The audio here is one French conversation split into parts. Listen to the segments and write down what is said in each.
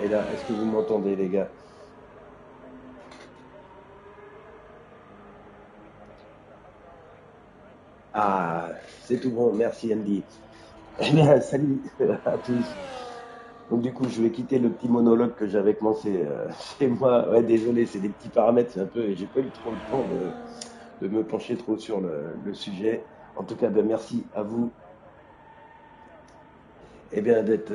Et là, est-ce que vous m'entendez, les gars? Ah, c'est tout bon, merci Andy. Eh bien, salut à tous. Donc du coup, je vais quitter le petit monologue que j'avais commencé chez moi. Ouais, désolé, c'est des petits paramètres, c'est un peu, j'ai pas eu trop le temps de me pencher trop sur le sujet. En tout cas, ben, merci à vous, d'être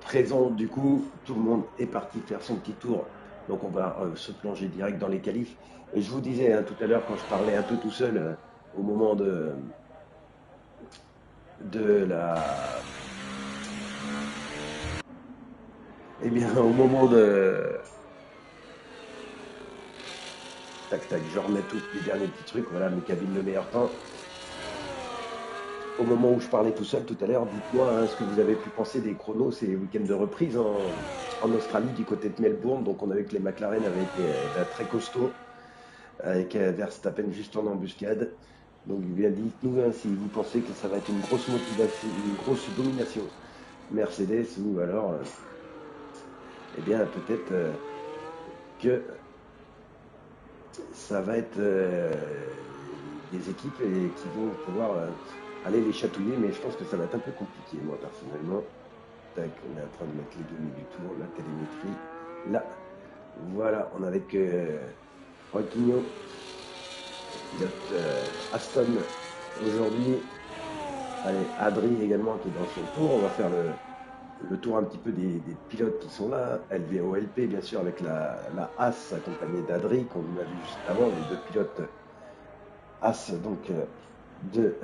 présent. Du coup, tout le monde est parti faire son petit tour. Donc on va se plonger direct dans les qualifs. Et je vous disais hein, tout à l'heure quand je parlais un peu tout seul au moment de la Eh bien, au moment de... Tac, tac, je remets tous les derniers petits trucs. Voilà, mes cabines, le meilleur temps. Au moment où je parlais tout seul tout à l'heure, dites-moi hein, ce que vous avez pu penser des chronos ces week-ends de reprise en Australie, du côté de Melbourne. Donc, on a vu que les McLaren avaient été très costauds, avec Verstappen juste en embuscade. Donc, bien dites-nous hein, si vous pensez que ça va être une grosse motivation, une grosse domination Mercedes ou alors, eh bien, peut-être que ça va être des équipes qui vont pouvoir aller les chatouiller, mais je pense que ça va être un peu compliqué, moi, personnellement. Tac, on est en train de mettre les données du tour, la télémétrie. Là, voilà, on est avec Roy Quignon, pilote Aston aujourd'hui. Allez, Adri également qui est dans son tour. On va faire le tour un petit peu des pilotes qui sont là. LVOLP, bien sûr, avec la As accompagnée d'Adri, qu'on a vu juste avant, les deux pilotes As donc de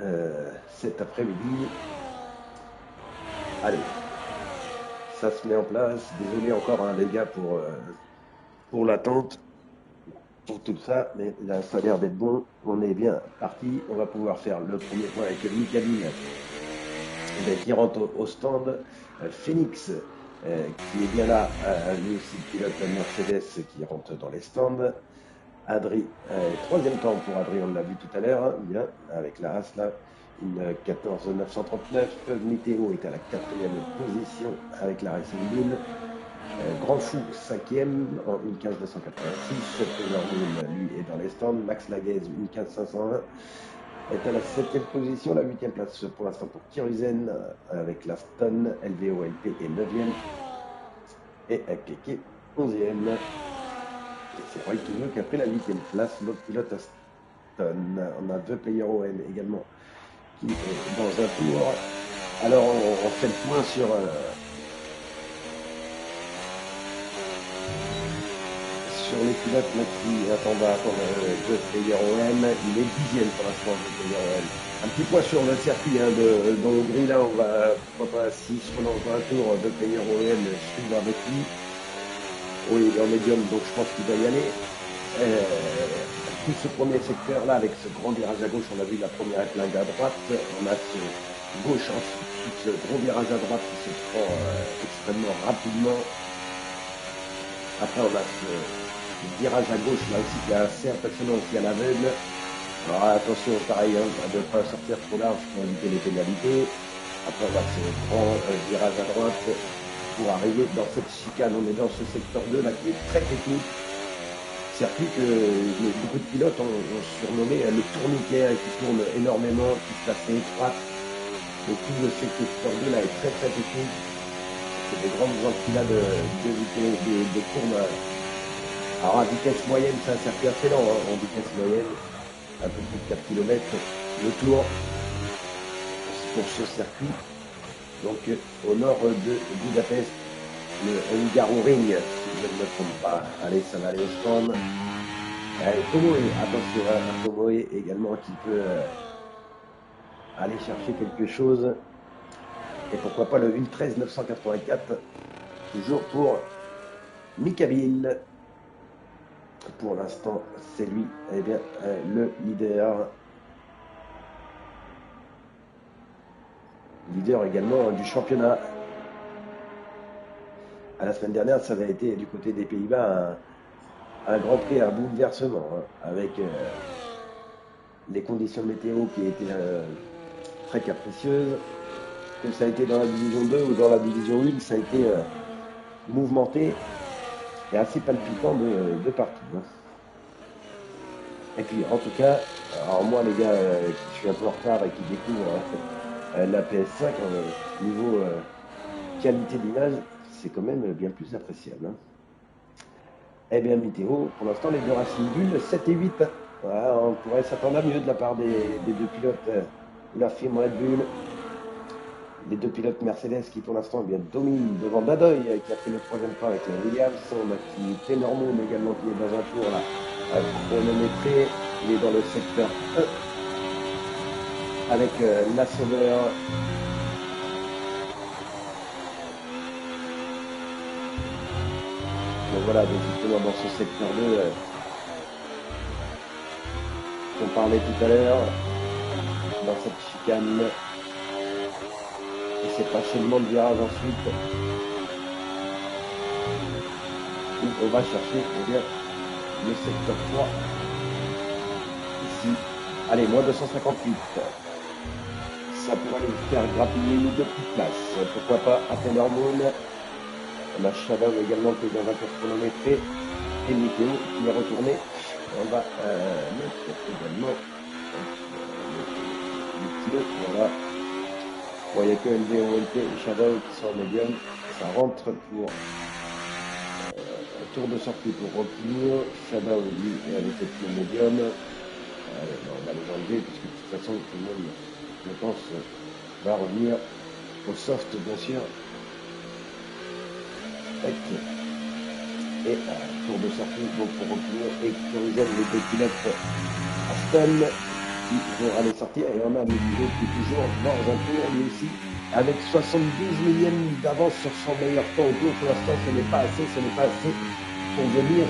cet après-midi. Allez, ça se met en place. Désolé encore hein, les gars pour l'attente, pour tout ça, mais là ça a l'air d'être bon. On est bien parti. On va pouvoir faire le premier point avec Mickaël qui rentre au stand. Phoenix qui est bien là, lui aussi pilote Mercedes qui rentre dans les stands. Adri, troisième temps pour Adri, on l'a vu tout à l'heure, hein, bien, avec la race là, une 14 939. Météo est à la quatrième position avec la Racing Bull. Grand Fou, cinquième en 1.15 286. Taylor Moon, lui, est dans les stands. Max Laguez, 1.15 501, est à la septième position. La huitième place pour l'instant pour Kiruzen avec la Stone. LVOLP est neuvième. Et Keke, 11e. Et c'est Roy Kinyo qui a pris la huitième place, l'autre pilote on a deux players OM également qui est dans un tour. Alors on fait le point sur les pilotes là, qui attendent à attendre deux players OM. Il est dixième pour l'instant, deux players OM. Un petit point sur le circuit hein, de Hongrie, là on va, pourquoi pas, s'il se relance dans un tour, deux players OM suivre avec lui. Oui, il est en médium, donc je pense qu'il va y aller. Tout ce premier secteur-là, avec ce grand virage à gauche, on a vu la première épingle à droite. On a ce gauche ensuite, ce gros virage à droite qui se prend extrêmement rapidement. Après, on a ce virage à gauche là aussi qui est assez impressionnant aussi à l'aveugle. Alors attention, pareil, hein, de ne pas sortir trop large pour éviter les pénalités. Après, on a ce grand virage à droite pour arriver dans cette chicane. On est dans ce secteur 2 là qui est très technique. Circuit que beaucoup de pilotes ont surnommé le tourniquet, hein, qui tourne énormément, qui est assez étroite. Donc tout le secteur 2 là est très très technique. C'est des grandes enfilades de courbes. Alors à vitesse moyenne, c'est un circuit assez lent, hein, en vitesse moyenne, un peu plus de 4 km le tour pour ce circuit. Donc au nord de Budapest, le Hungaroring, si je ne me trompe pas. Allez, ça va aller au stand. Tomoe, attention, hein, Tomoe également qui peut aller chercher quelque chose. Et pourquoi pas le 1.13 984, toujours pour Mikabil. Pour l'instant, c'est lui, eh bien, le leader. Leader également du championnat. À la semaine dernière, ça avait été du côté des Pays-Bas un Grand Prix à bouleversement, hein, avec les conditions météo qui étaient très capricieuses. Que ça a été dans la division 2 ou dans la division 1, ça a été mouvementé et assez palpitant de partout. Hein. Et puis, en tout cas, alors moi, les gars, qui suis un peu en retard et qui découvrent la PS5, niveau qualité d'image, c'est quand même bien plus appréciable. Hein. Eh bien, météo, pour l'instant, les deux Racing Bull, 7 et 8. Voilà, on pourrait s'attendre à mieux de la part des deux pilotes de la firme Red Bull. Les deux pilotes Mercedes qui, pour l'instant, eh bien, dominent devant Dadoy, qui a fait le troisième pas avec la Williams. On a qui Ténormont également, qui est dans un tour là, chronométré. Il est dans le secteur 1 avec la Sauveur. Donc voilà, donc justement dans ce secteur 2, on parlait tout à l'heure, dans cette chicane, et c'est enchaînement de virage ensuite, où on va chercher eh bien, le secteur 3, ici, allez, moins 258, ça pourrait aller faire grappiller une ou deux petites places, pourquoi pas à Ténormont. On a Shadow également qui est dans un tour chronométré et Météo qui est retourné. On va mettre également le pilote. Voilà. Bon, il n'y a que LVOLT et Shadow qui sont en médium. Ça rentre pour un tour de sortie pour Roquigno. Shadow lui est avec le médium. On va les enlever puisque de toute façon tout le monde, je pense, va revenir au soft bien sûr. Et tour de sortie donc pour Roquigno et Curizel, les deux pilotes Aston qui vont aller sortir. Et on a Mélido qui est toujours dans un tour lui aussi avec 72 millièmes d'avance sur son meilleur temps au tour. Pour l'instant ce n'est pas assez pour venir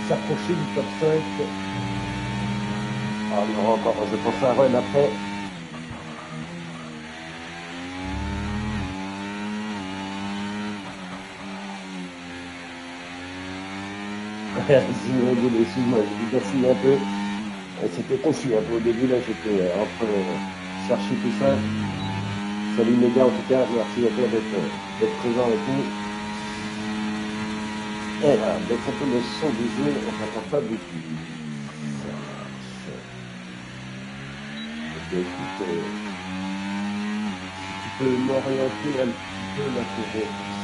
s'approcher du top 5. Alors il y aura encore, je pense, un run après. Excuse-moi, j'ai dû bassiner un peu. C'était confus un peu au début, là, j'étais en train de chercher tout ça. Salut les gars, en tout cas, merci à toi d'être présent avec nous. Et voilà, d'être un peu le son du jeu, on n'entend pas beaucoup. Donc, écoute, si tu peux m'orienter un petit peu là pour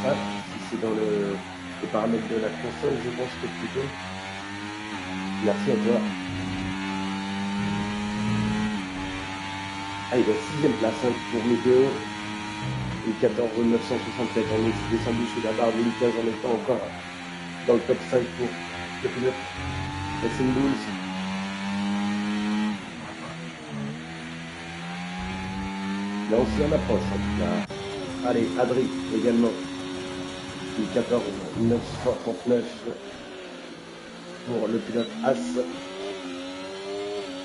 ça, si c'est dans les paramètres de la console, je pense que plutôt. Merci à toi. Ah, il est 6ème place hein, pour Météo. Une 14 967. On est descendu sous la barre de Lucas en étant encore dans le top 5 pour le pilote Racing Bulls. Là aussi on approche en tout cas. Allez, Adri également. Une 14 939 pour le pilote As.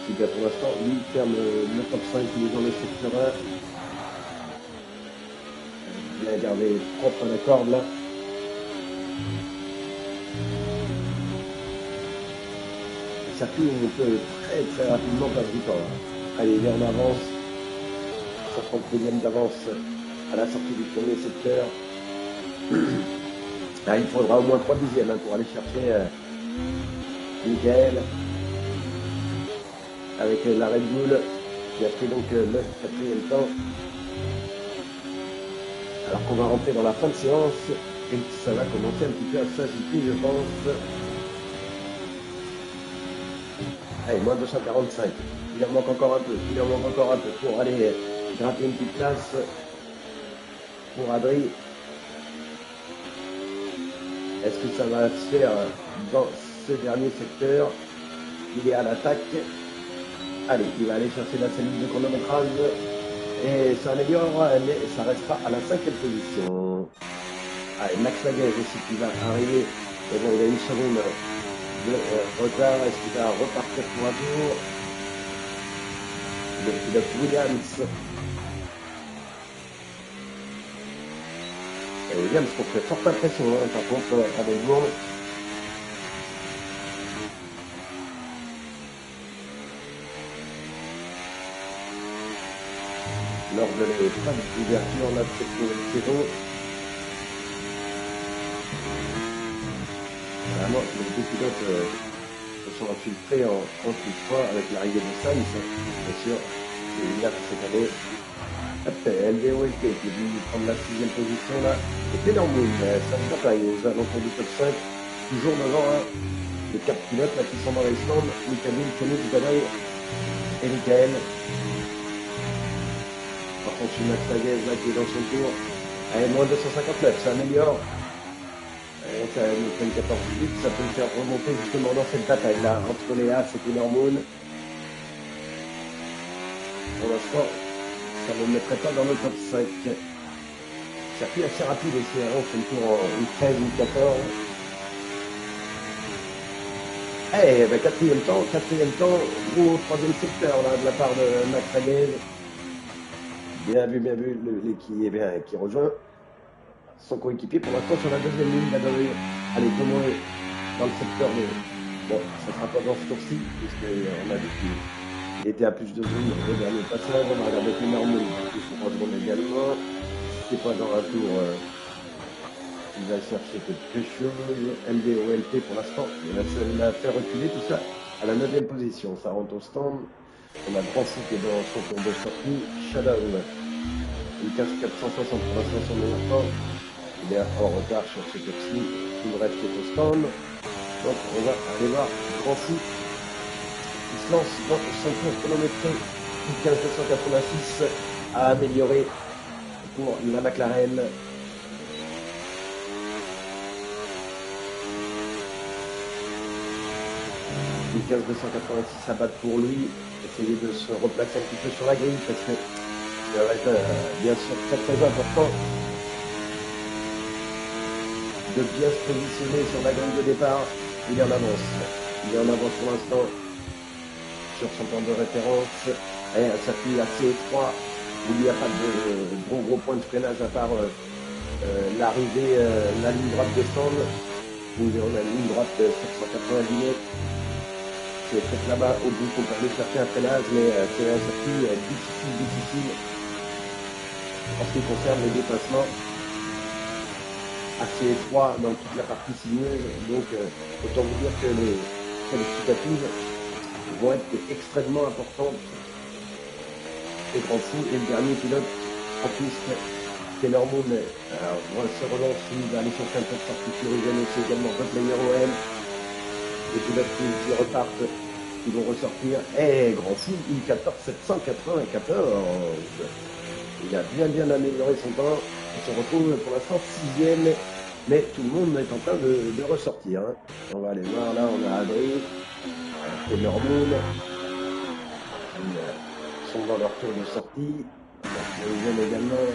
Qui bien pour l'instant, lui, ferme le top 5, il est dans le secteur 1. Il a gardé propre la corde là. Le circuit où on peut très rapidement perdre du temps. Allez, il est en avance. 50 millièmes d'avance à la sortie du premier secteur. Là, il faudra au moins 3 dixièmes hein, pour aller chercher Michael. Avec la Red Bull qui a pris donc le 4e temps. Alors qu'on va rentrer dans la fin de séance et ça va commencer un petit peu à s'agiter, je pense. Allez, moins 245. Il en manque encore un peu, pour aller gratter une petite place pour Adri. Est-ce que ça va se faire dans ce dernier secteur? Il est à l'attaque. Allez, il va aller chercher la cellule de chronométrage et ça améliore, mais ça restera à la 5e position. Allez, Max Lagaise aussi qui va arriver. Et bon, il a une seconde de retard. Est-ce qu'il va repartir pour un tour? Le pilote Williams. Et Williams qu'on fait forte impression, hein, par contre, avec Bourne. Lors de l'épreuve d'ouverture de cette nouvelle saison. Vraiment, les deux pilotes se sont infiltrés en une fois avec l'arrivée de Sainz, bien sûr. C'est là cette année. Hop, LVOLT qui est venu prendre la 6e position là. Et Taylor Moon, ça se bataille aux alentours du top 5. Toujours devant les 4 pilotes là, qui sont dans les stands. Michael, Phoenix, Badaï et Michael. Par contre, c'est Max Laguez là qui est dans son tour. Allez, moins 259, ça améliore. Ça nous fait une 14-8, ça peut le faire remonter justement dans cette bataille là entre les As et Taylor Moon. Pour l'instant, ça ne le mettrait pas dans le top 5. Circuit assez rapide aussi, hein, on fait le tour en 13 ou 14. Eh ben, quatrième temps, gros troisième secteur là, de la part de Max Laguez. Bien vu, qui rejoint son coéquipier pour l'instant sur la deuxième ligne. Allez, comment dans le secteur de... Bon, ça ne sera pas dans ce tour-ci, puisqu'on a vu qu'il était à plus de zones au dernier passage. On va regarder plus normal, plus on rejoint également. C'est pas dans un tour... il va chercher quelque chose. LDOLT pour l'instant, il a fait reculer tout ça à la 9e position. Ça rentre au stand. On a Grand Fou qui est dans son tour de sortie. Shadow, une casse 460 pour l'instant sur le temps. Il est en retard sur ce tour-ci. Tout le reste est au stand. Donc on va aller voir Grand Fou qui se lance dans son tour chronométré du 15 286 à améliorer pour la McLaren. Du 15 286 à battre pour lui. Essayer de se replacer un petit peu sur la grille parce que ça va être bien sûr très important de bien se positionner sur la grille de départ. Il est en avance. Il est en avance pour l'instant sur son temps de référence. Et un circuit assez étroit où il n'y a pas de gros points de freinage à part l'arrivée, la ligne droite de stand où on a une ligne droite sur 190 mètres. C'est peut-être là-bas au bout qu'on peut aller chercher un freinage, mais c'est un circuit difficile en ce qui concerne les dépassements. Assez étroit dans toute la partie sinueuse, donc autant vous dire que les qualificatives vont être extrêmement importantes. Et Grand Fou et le dernier pilote en piste, Taylor Moon, se relance, il va aller chercher un peu de sortie fluorigène aussi également, votre meilleur OM. Les pilotes qui repartent, qui vont ressortir. Et Grand Fou, une 14 794. Il a bien amélioré son temps. Il se retrouve pour l'instant 6e, mais tout le monde est en train de ressortir. Hein. On va aller voir, là on a Adri, Taylor Moon, ils sont dans leur tour de sortie. Ils viennent également.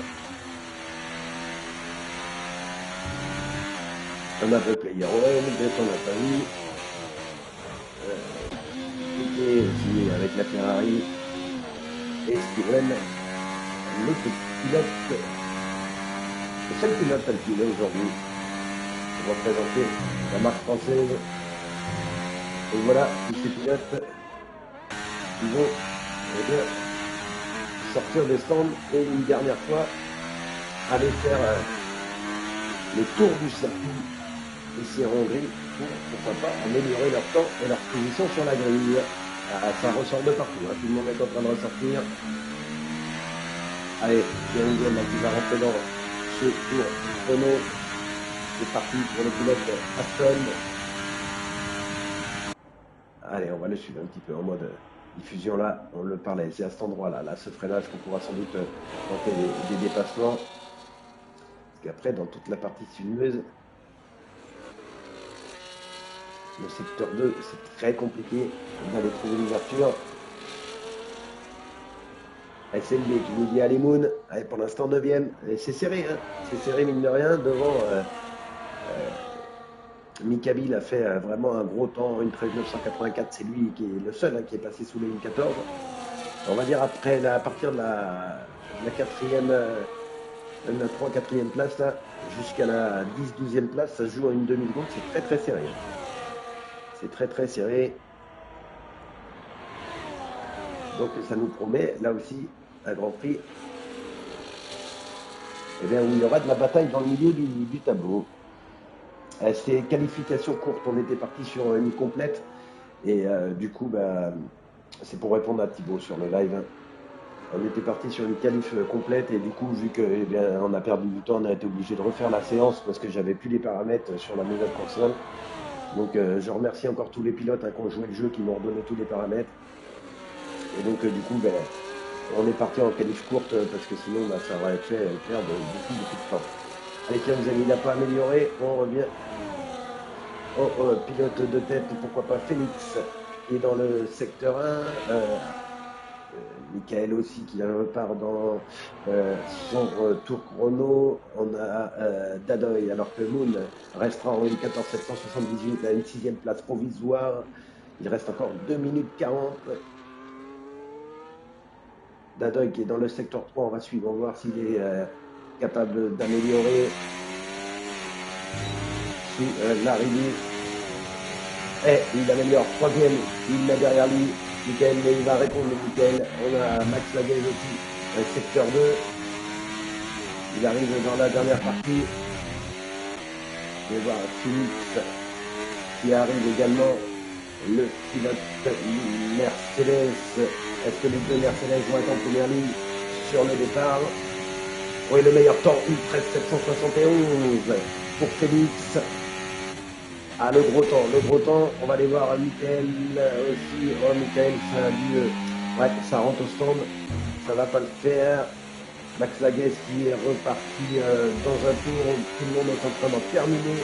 On a le player OM, peut-être on n'a pas vu. Et aussi avec la Ferrari et Steven, l'autre pilote. C'est le seul pilote alpine aujourd'hui pour représenter la marque française. Et voilà, tous ces pilotes qui vont sortir des stands et une dernière fois aller faire le tour du circuit ici en Hongrie pour, pourquoi pas, améliorer leur temps et leur position sur la grille. Ça ressort de partout, hein. Tout le monde est en train de ressortir. Allez, il y a une zone qui va rentrer dans ce tour chrono. C'est parti pour le pilote Aston. Allez, on va le suivre un petit peu en mode diffusion là. On le parlait, c'est à cet endroit là, ce freinage qu'on pourra sans doute tenter des dépassements. Parce qu'après, dans toute la partie sinueuse, le secteur 2, c'est très compliqué d'aller trouver l'ouverture. SLB qui nous dit allez Moon, allez, pour l'instant 9e, c'est serré, hein. C'est serré mine de rien, devant Mikabil a fait vraiment un gros temps, une 13,984, c'est lui qui est le seul hein, qui est passé sous les 1,14. On va dire après, à partir de la 4e, la 3-4e place là, jusqu'à la 10-12e place, ça se joue à une demi-seconde, c'est très serré. C'est très serré. Donc ça nous promet là aussi un Grand Prix où il y aura de la bataille dans le milieu du tableau. C'était qualification courte, on était parti sur une complète. Et du coup, bah, c'est pour répondre à Thibaut sur le live, hein. On était parti sur une qualif complète et du coup, vu que eh bien, on a perdu du temps, on a été obligé de refaire la séance parce que j'avais plus les paramètres sur la nouvelle console. Donc, je remercie encore tous les pilotes hein, qui ont joué le jeu, qui m'ont redonné tous les paramètres. Et donc, du coup, ben, on est parti en qualif courte parce que sinon, bah, ça aurait fait perdre beaucoup, beaucoup de temps. Allez, tiens, vous avez n'a pas amélioré. On revient au pilote de tête, pourquoi pas Phoenix, qui est dans le secteur 1. Michael aussi qui repart dans son tour chrono. On a Dadoy, alors que Moon restera en N14778 à une sixième place provisoire. Il reste encore 2 minutes 40. Dadoy qui est dans le secteur 3, on va suivre, on va voir s'il est capable d'améliorer sous l'arrivée. Et il améliore, troisième, il met derrière lui Michael, mais il va répondre Michael. On a Max Lagaise aussi, secteur 2. Il arrive dans la dernière partie. On va voir Phoenix qui arrive également. Le pilote Mercedes. Est-ce que les deux Mercedes vont être en première ligne sur le départ? Oui, le meilleur temps, 1:13,771 pour Félix. Ah, le gros temps, on va aller voir Michael aussi. Oh, Michael, ça a dû. Ouais, ça rentre au stand. Ça va pas le faire. Max Laguez qui est reparti dans un tour. Tout le monde est en train d'en terminer.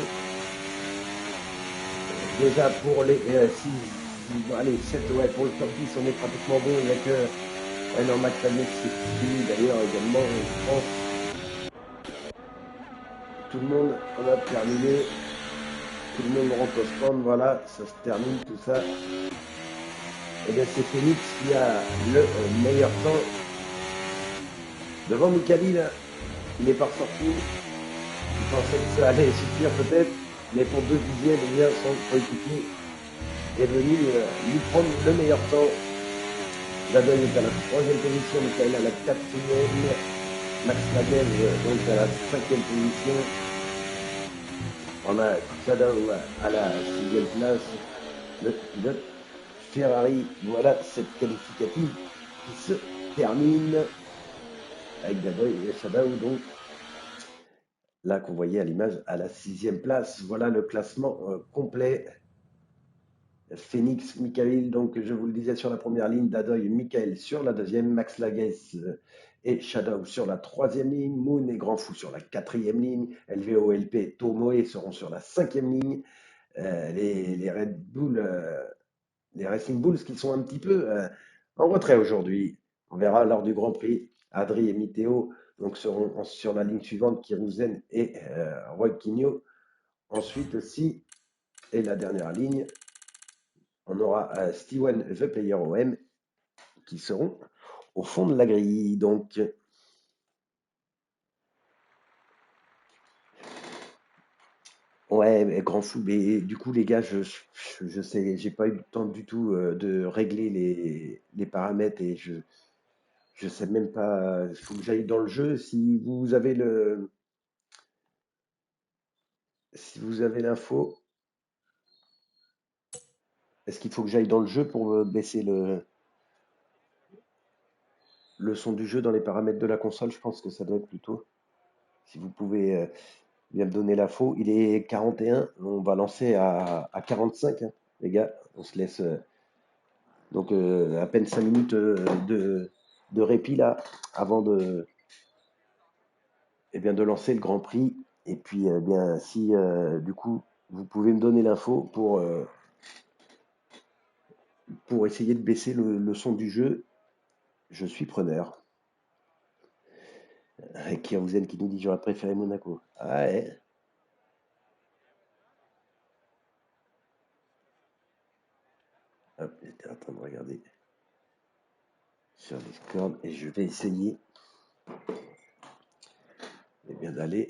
Déjà pour les 6, allez, 7, ouais, pour le top 10, on est pratiquement bon. Il n'y a que. Ouais, non, Max Laguez, c'est fini d'ailleurs également, je pense. Tout le monde en a terminé. Tout le monde rentre au stand. Voilà, ça se termine tout ça. Et bien, c'est Phoenix qui a le meilleur temps. Devant Mikali, là, il n'est pas ressorti. Il pensait que ça allait suffire peut-être. Mais pour 2 dixièmes, eh bien, son coéquipier est venu lui prendre le meilleur temps. Jadon est à la troisième position, Michael à la quatrième, Max Laguez donc à la cinquième position. On a Jadon à la sixième place, le pilote Ferrari. Voilà cette qualificative qui se termine avec Dadoy et Shadow, donc là qu'on voyait à l'image à la sixième place. Voilà le classement complet. Phoenix, Michael, donc je vous le disais sur la première ligne, Dadoy et Michael sur la deuxième, Max Laguez et Shadow sur la troisième ligne, Moon et Grand Fou sur la quatrième ligne, LVO, LP et Tomoe seront sur la cinquième ligne, les Red Bull, les Racing Bulls qui sont un petit peu en retrait aujourd'hui. On verra lors du Grand Prix, Adri et Miteo donc seront sur la ligne suivante, Kirouzen et Roy Quigno. Ensuite aussi, et la dernière ligne, on aura Steven The Player OM qui seront au fond de la grille. Donc, ouais, grand fou. Mais du coup, les gars, je sais, j'ai pas eu le temps du tout de régler les paramètres et je sais même pas. Il faut que j'aille dans le jeu. Si vous avez l'info, est-ce qu'il faut que j'aille dans le jeu pour baisser le son du jeu dans les paramètres de la console? Je pense que ça doit être plutôt. Si vous pouvez bien me donner l'info. Il est 41. On va lancer à 45, hein, les gars. On se laisse donc à peine 5 minutes de répit là avant de lancer le Grand Prix. Et puis, bien, si du coup vous pouvez me donner l'info pour essayer de baisser le son du jeu, je suis preneur. Kirouzen qui nous dit j'aurais préféré Monaco. Ah ouais. Hop, j'étais en train de regarder sur Discord et je vais essayer bien d'aller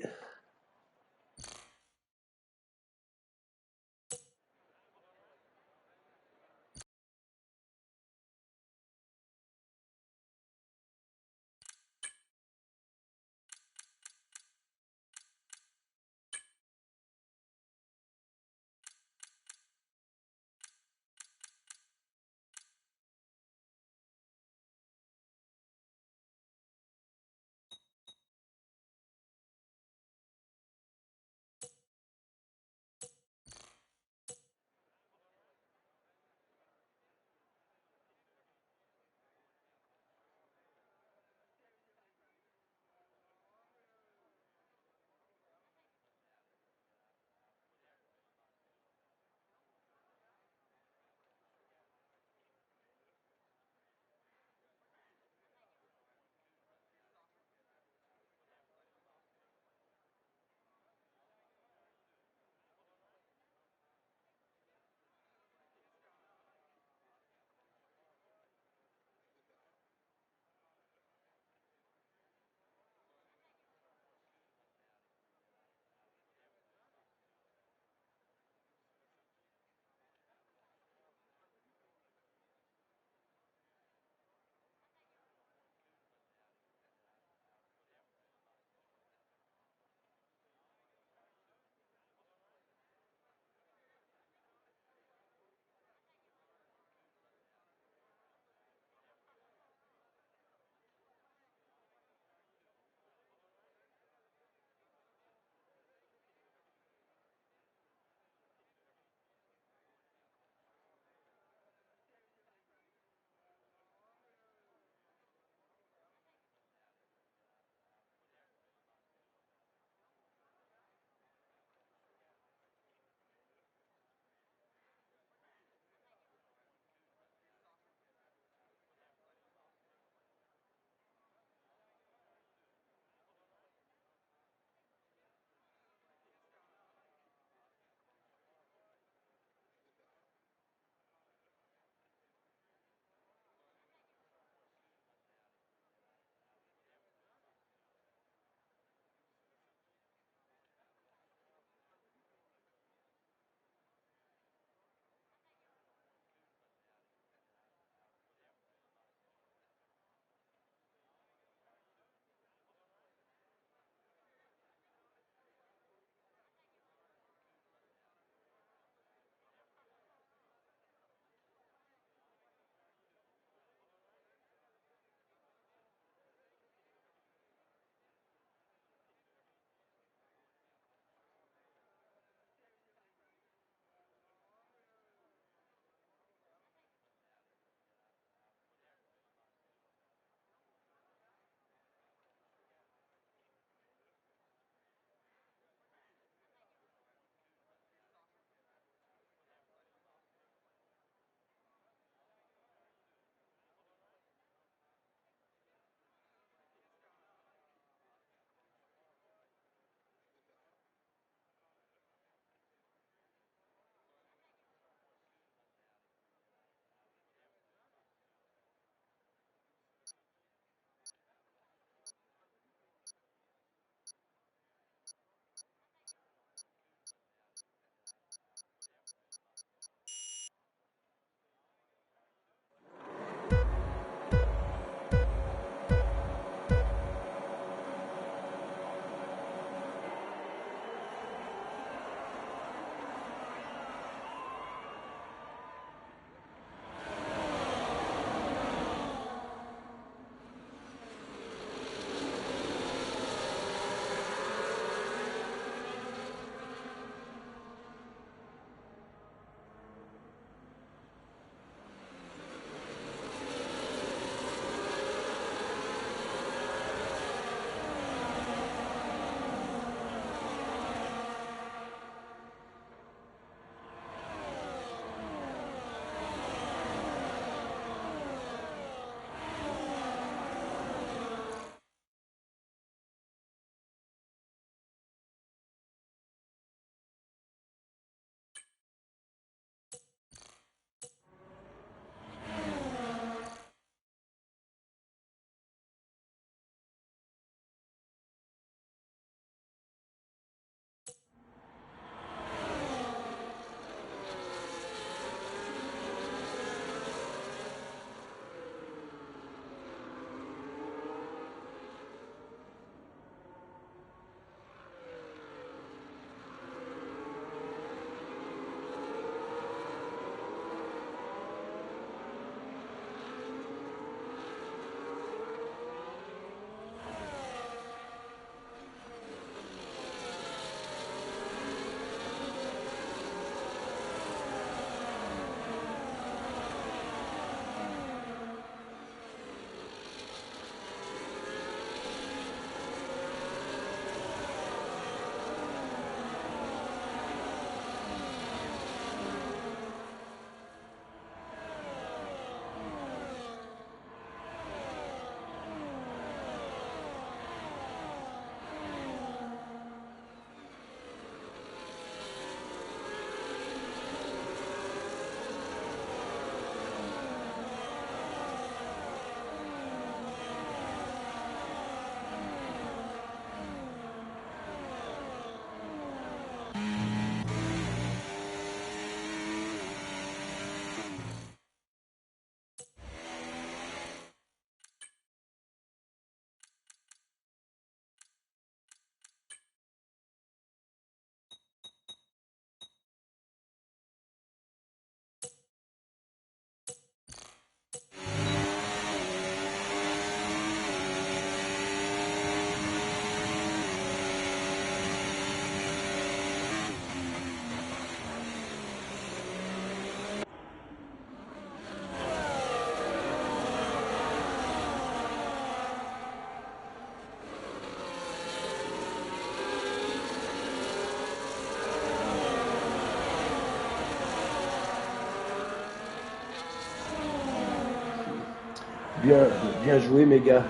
Bien, bien joué, mes gars.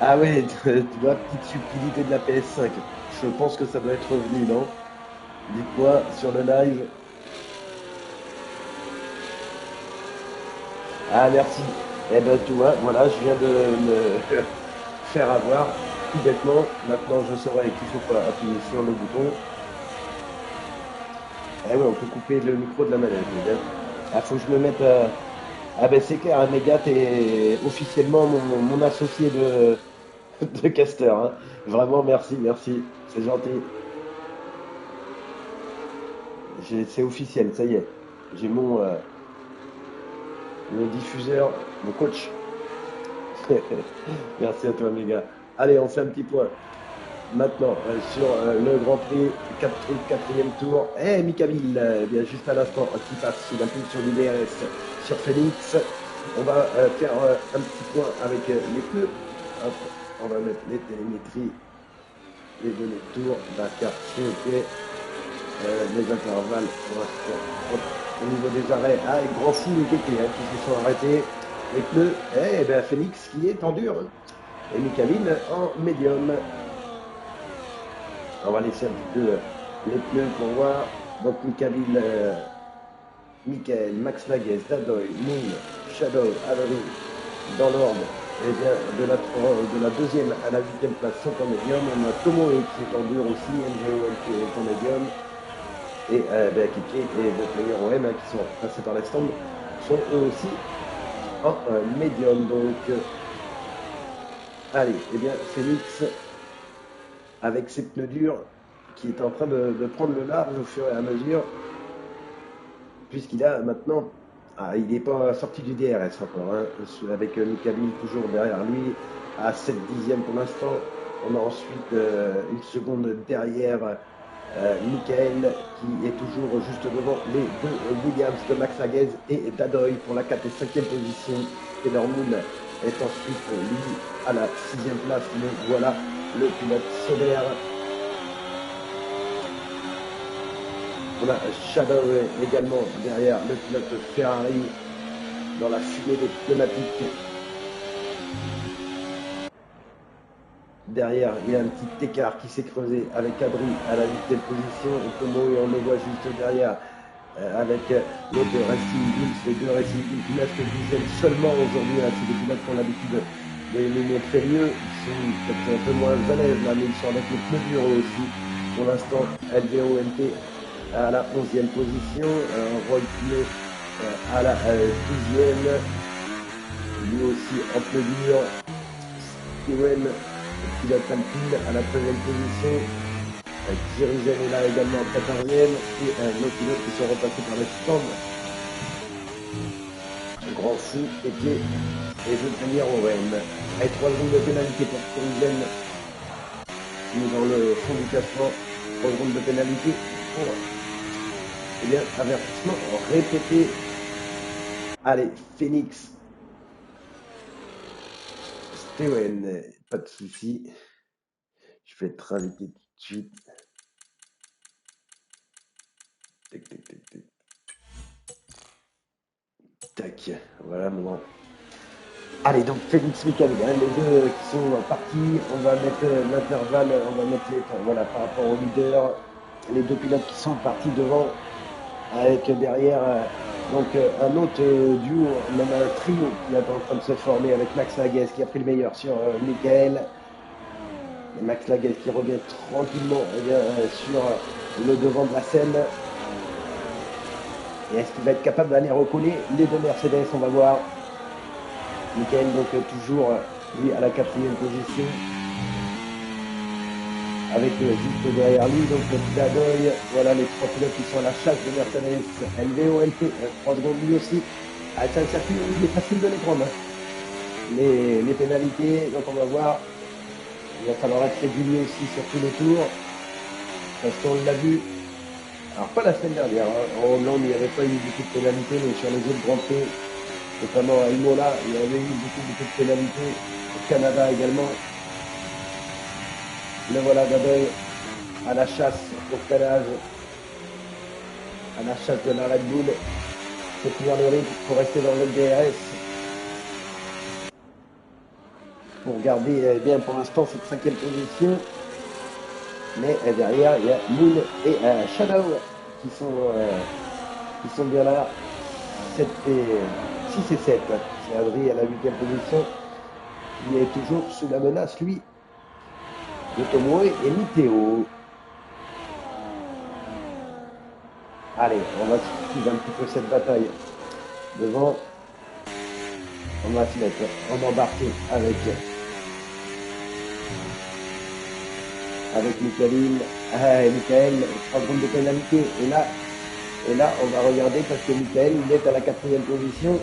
Ah ouais, tu vois, petite subtilité de la PS5. Je pense que ça doit être revenu, non? Dites-moi sur le live. Ah, merci. Eh ben, tu vois, voilà, je viens de me faire avoir tout bêtement. Maintenant, je saurai qu'il faut pas appuyer sur le bouton. Eh ouais, on peut couper le micro de la manette, les gars. Ah, faut que je me mette à... Ah ben, c'est clair, hein, mes gars, t'es officiellement mon associé de caster, hein. Vraiment, merci, merci. C'est gentil. C'est officiel, ça y est. J'ai mon diffuseur, mon coach. Merci à toi, mes gars. Allez, on fait un petit point. Maintenant, sur le Grand Prix, 4e tour. Eh, Mikaville, bien juste à l'instant, qui passe sous l'impulsion du DRS sur Phoenix. On va faire un petit point avec les pneus. Hop, on va mettre les télémétries, les données de tour, Dakar, c'est OK. Les intervalles pour l'instant. Hop, au niveau des arrêts, ah, et grand fou, les kékés, hein, qui se sont arrêtés. Les pneus, eh ben, Phoenix qui est en dur. Et Mikaville en médium. On va laisser un petit peu les pneus pour voir. Donc Mikaville, Michael, Max Laguez, Dadoy, Moon, Shadow, Avery, dans l'ordre, eh bien, de la deuxième à la huitième place sont en médium. On a Tomoe qui est en dur aussi, MGO qui est en médium. Et ben, Kiki et le player OM hein, qui sont passés par les stands sont eux aussi en médium. Donc, allez, eh bien, Phoenix avec ses pneus durs qui est en train de prendre le large au fur et à mesure, puisqu'il a maintenant. Ah, il n'est pas sorti du DRS encore, hein, avec Mikaville toujours derrière lui, à 7 dixièmes pour l'instant. On a ensuite une seconde derrière Michael, qui est toujours juste devant les deux Williams de Max Laguez et Dadoy pour la 4 et 5e position. Taylor Moon est ensuite, lui, à la 6e place. Mais voilà le pilote Sauber. On a Shadow également derrière le pilote Ferrari dans la fumée des pneumatiques. Derrière, il y a un petit écart qui s'est creusé avec Abri à la 8e position. Et Tomo, on le voit juste derrière avec l'autre Racing Bulls, les deux Racing Bulls qui restent dixième seulement aujourd'hui. Hein, c'est des pilotes qui ont l'habitude de nous montrer mieux. Ils sont peut-être un peu moins à l'aise là, mais ils sont avec les pneus durs aussi. Pour l'instant, LVO-MT à la 11e position, Roy Pneu à la 12e, lui aussi en pneu dur. Steven, pilote Alpine à la 13e position. Dirigen est là également en 14e et nos pilotes qui sont repassés par le stand. Un grand fou était et je tenir au REM. Avec 3 secondes de pénalité pour Dirigen qui est dans le fond du classement. 3 secondes de pénalité pour eh bien, avertissement répété. Allez, Phoenix. Steven, pas de souci. Je vais être invité tout de suite. Tac, tac, tac, tac. Tac, voilà mon. Allez, donc Félix Michael, hein, les deux qui sont partis, on va mettre l'intervalle, on va mettre les temps. Voilà, par rapport au leader, les deux pilotes qui sont partis devant, avec derrière donc un autre duo, même un trio qui est en train de se former avec Max Laguez qui a pris le meilleur sur Michael. Et Max Laguez qui revient tranquillement eh bien, sur le devant de la scène. Et est-ce qu'il va être capable d'aller recoller les deux Mercedes? On va voir. Michael donc toujours lui à la 4e position. Avec juste derrière lui donc Dadoy. Voilà les trois pilotes qui sont à la chasse de Mercedes. LVO, LP, 3 secondes lui aussi. Ah, c'est un circuit où il est facile de les prendre. Les pénalités, donc on va voir. Il va falloir être régulier aussi sur tous les tours. Parce qu'on l'a vu. Alors pas la semaine dernière, hein. En Hollande il n'y avait pas eu beaucoup de pénalités, mais sur les autres Grands Prix, notamment à Imola, il y avait eu beaucoup de pénalités. Au Canada également. Le voilà Dadoy à la chasse au calage, à la chasse de la Red Bull. C'est pouvoir le rythme pour rester dans le DRS. pour garder bien pour l'instant cette 5e position. Mais derrière, il y a Moon et Shadow qui sont bien là. 6 et 7. C'est Adri à la 8e position. Il est toujours sous la menace, lui, de Tomoe et Miteo. Allez, on va suivre un petit peu cette bataille. Devant, on va se mettre en embarqué avec Michael, 3 secondes de pénalité. Et là, on va regarder parce que Michael, il est à la 4e position.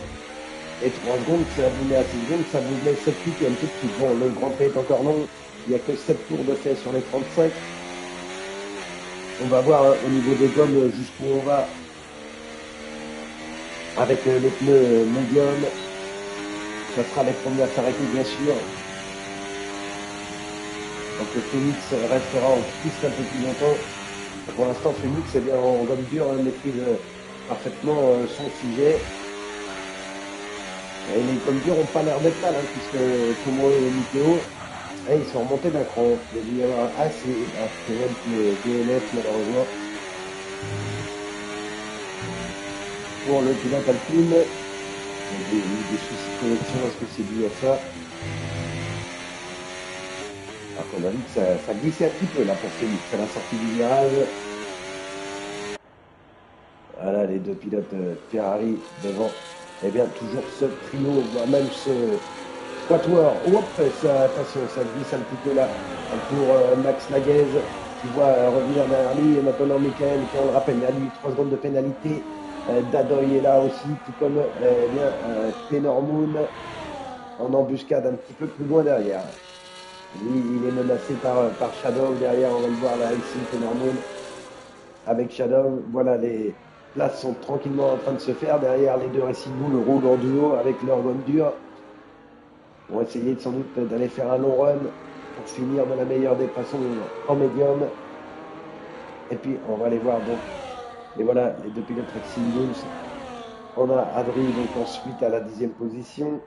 Et 3 secondes, ça vous met à 6 secondes, ça vous met 7 piques et un petit peu. Bon, le Grand Prix est encore long. Il n'y a que 7 tours de fait sur les 35. On va voir au niveau des gommes jusqu'où on va. Avec les pneus médium. Ça sera les premiers à s'arrêter, bien sûr. Donc le Phoenix restera en piste un peu plus longtemps. Pour l'instant, Phoenix est bien en gomme dure, maîtrise parfaitement son sujet. Et les gommes dures n'ont pas l'air d'être mal, puisque Tomo et Miteo, ils sont remontés d'un cran. Il y a dû y avoir assez de DNF malheureusement. Pour le pilote Alpine, il y a eu des soucis de connexion, est-ce que c'est dû à ça? Alors qu'on a vu que ça glissait un petit peu là pour Phoenix à la sortie du virage. Voilà les deux pilotes Ferrari devant. Eh bien, toujours ce trio, voire même ce quatuor. Hop, attention, ça glisse un petit peu là pour Max Laguez qui voit revenir derrière lui. Et maintenant, Michael, qui on le rappelle, il a lui 3 secondes de pénalité. Dadoy est là aussi, tout comme Tenor Moon en embuscade un petit peu plus loin derrière. Lui, il est menacé par Shadow derrière, on va le voir là ici, Tenor Moon avec Shadow. Voilà, les places sont tranquillement en train de se faire. Derrière, les deux Racing Bull roulent en duo avec leur gomme dure. On va essayer sans doute d'aller faire un long run pour finir de la meilleure des façons en médium. Et puis, on va aller voir donc. Et voilà, les deux pilotes Racing Bulls. On a Adri donc ensuite à la 10e position.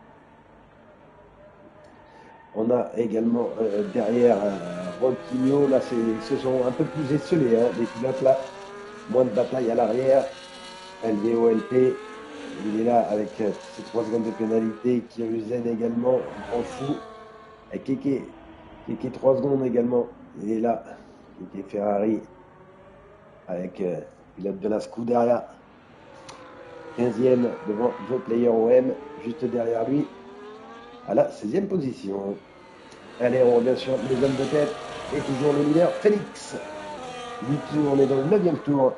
On a également derrière Ronquinho. Là, ils se sont un peu plus esselés, les pilotes là. Moins de bataille à l'arrière. LVOLP, il est là avec ses 3 secondes de pénalité. Kyrgyzstan également, on fou. Et Keke 3 secondes également. Il est là. Keke Ferrari avec pilote de la Scu derrière. 15e devant The Player OM, juste derrière lui, à la 16e position. Allez, on revient sur les hommes de tête. Et toujours le leader, Félix. 8 tours, on est dans le 9e tour.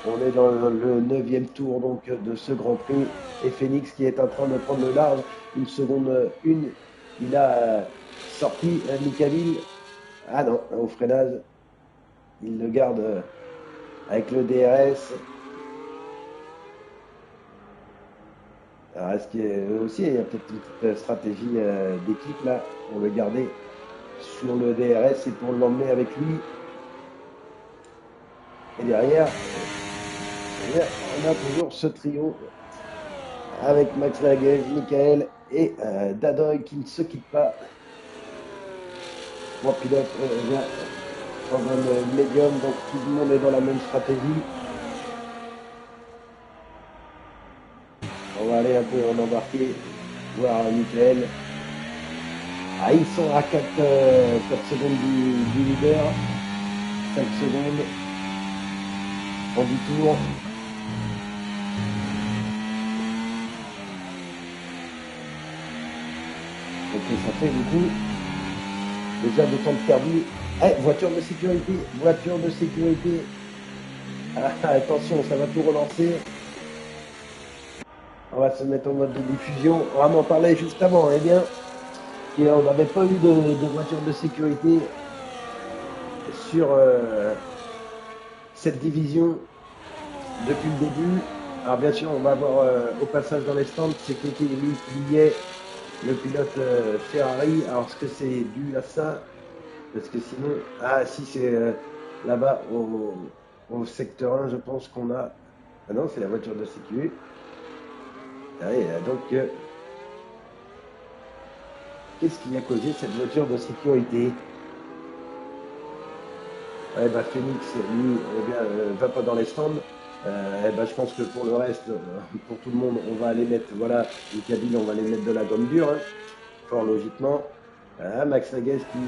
On est dans le 9e tour donc de ce Grand Prix. Et Phoenix qui est en train de prendre le large. Une seconde, il a sorti Mikaville. Ah non, au freinage. Il le garde avec le DRS. Alors est-ce qu'il y a aussi, il y a peut-être une petite stratégie d'équipe là pour le garder sur le DRS et pour l'emmener avec lui. Et derrière, on a toujours ce trio avec Max Laguez, Michael et Dadoy qui ne se quittent pas. 3 pilotes dans un médium, donc tout le monde est dans la même stratégie. On va aller un peu en embarquer, voir Michael. Ah, ils sont à 4 secondes du leader. 5 secondes en 10 tours. Donc ça fait beaucoup. Déjà de temps perdu. Eh, voiture de sécurité, voiture de sécurité. Ah, attention, ça va tout relancer. On va se mettre en mode de diffusion. On va en parler juste avant. Eh bien, on n'avait pas eu de voiture de sécurité sur cette division depuis le début. Alors bien sûr, on va voir au passage dans les stands, c'est Keke lui qui est le pilote Ferrari. Alors est-ce que c'est dû à ça? Parce que sinon, ah si c'est là-bas au secteur 1, je pense qu'on a. Ah non, c'est la voiture de sécurité. Allez, donc qu'est-ce qui a causé cette voiture de sécurité? Ouais, bah, Phoenix, lui, eh bien, va pas dans les stands. Je pense que pour le reste, pour tout le monde, on va aller mettre, voilà, les cabines, on va les mettre de la gomme dure, hein, fort logiquement. Max Laguez qui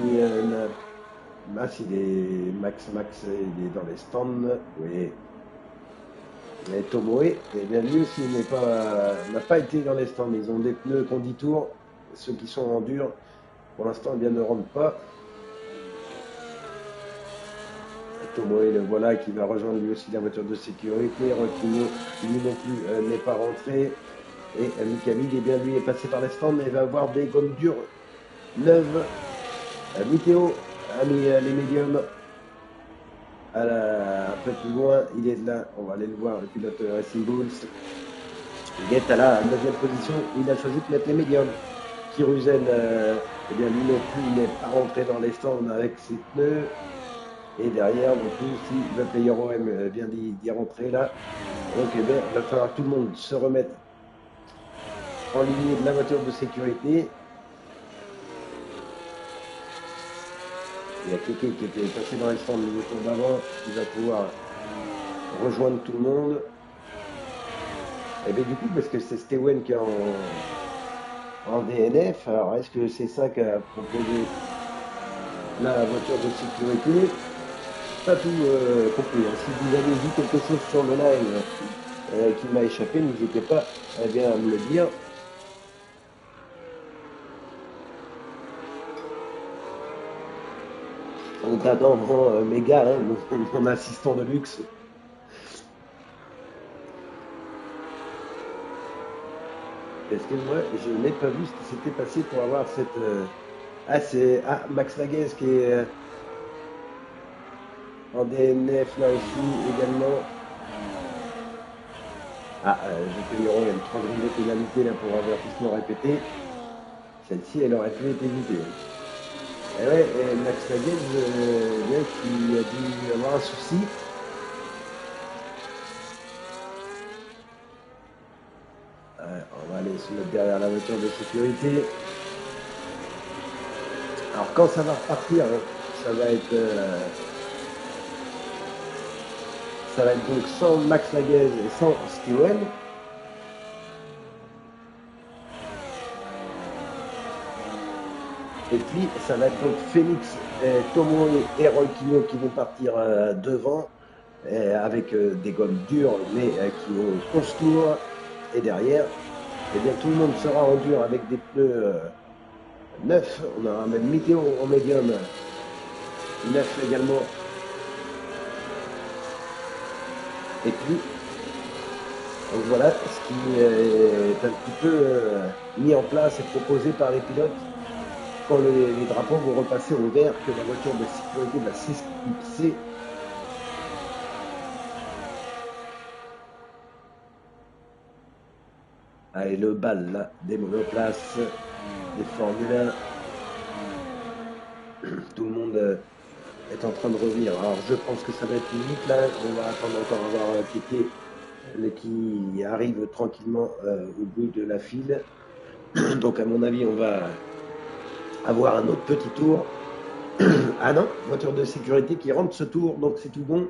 Max, il est dans les stands. Oui. Et Tomoe, eh bien lui aussi n'a pas été dans les stands. Ils ont des pneus qu'on 10 tours. Ceux qui sont en dur, pour l'instant, eh bien, ne rentrent pas. Tomoe, le voilà, qui va rejoindre lui aussi la voiture de sécurité. Rocchino, lui non plus, n'est pas rentré. Et Mikami, eh bien, lui est passé par les stands, mais il va avoir des gommes dures neuves. Miteo a mis les médiums. Un peu plus loin, il est là, on va aller le voir, le pilote Racing Bulls. Il est à la 9e position, il a choisi de mettre les médiums. Kiruzen, eh bien lui non plus, il n'est pas rentré dans les stands avec ses pneus. Et derrière, non plus, si le player OM vient d'y rentrer là. Donc eh bien, il va falloir que tout le monde se remette en ligne de la voiture de sécurité. Il y a quelqu'un qui était passé dans les stands du tour d'avant, qui va pouvoir rejoindre tout le monde. Et bien du coup, parce que c'est Stewen qui est en DNF, alors est-ce que c'est ça qu'a proposé la voiture de sécurité? Pas tout compris. Si vous avez vu quelque chose sur le live qui m'a échappé, n'hésitez pas à me le dire. On t'attend vraiment méga, hein, mon assistant de luxe. Parce que moi, je n'ai pas vu ce qui s'était passé pour avoir cette... c'est Max Laguez qui est en DNF là aussi également. Je te dirai, il y a une 3 secondes de pénalité là pour avertissement répété. Celle-ci, elle aurait pu être évitée. Et ouais, et Max Laguez, qui a dû avoir un souci. On va aller se mettre derrière la voiture de sécurité. Alors quand ça va repartir, ça va être donc sans Max Laguez et sans Stewen. Et puis ça va être donc Phoenix, Tomoe et Rocchino qui vont partir devant avec des gommes dures mais qui ont 11 tours. Et derrière, eh bien, tout le monde sera en dur avec des pneus neufs. On aura même Miteo en médium neuf également. Et puis, donc voilà ce qui est un petit peu mis en place et proposé par les pilotes quand les drapeaux vont repasser au vert, que la voiture de sécurité va s'éclipser. Allez, le bal là, des monoplaces, des Formule 1. Tout le monde est en train de revenir. Alors je pense que ça va être limite là. On va attendre encore avoir Piquet qui arrive tranquillement au bout de la file. Donc à mon avis, on va avoir un autre petit tour. Ah non, voiture de sécurité qui rentre ce tour, donc c'est tout bon.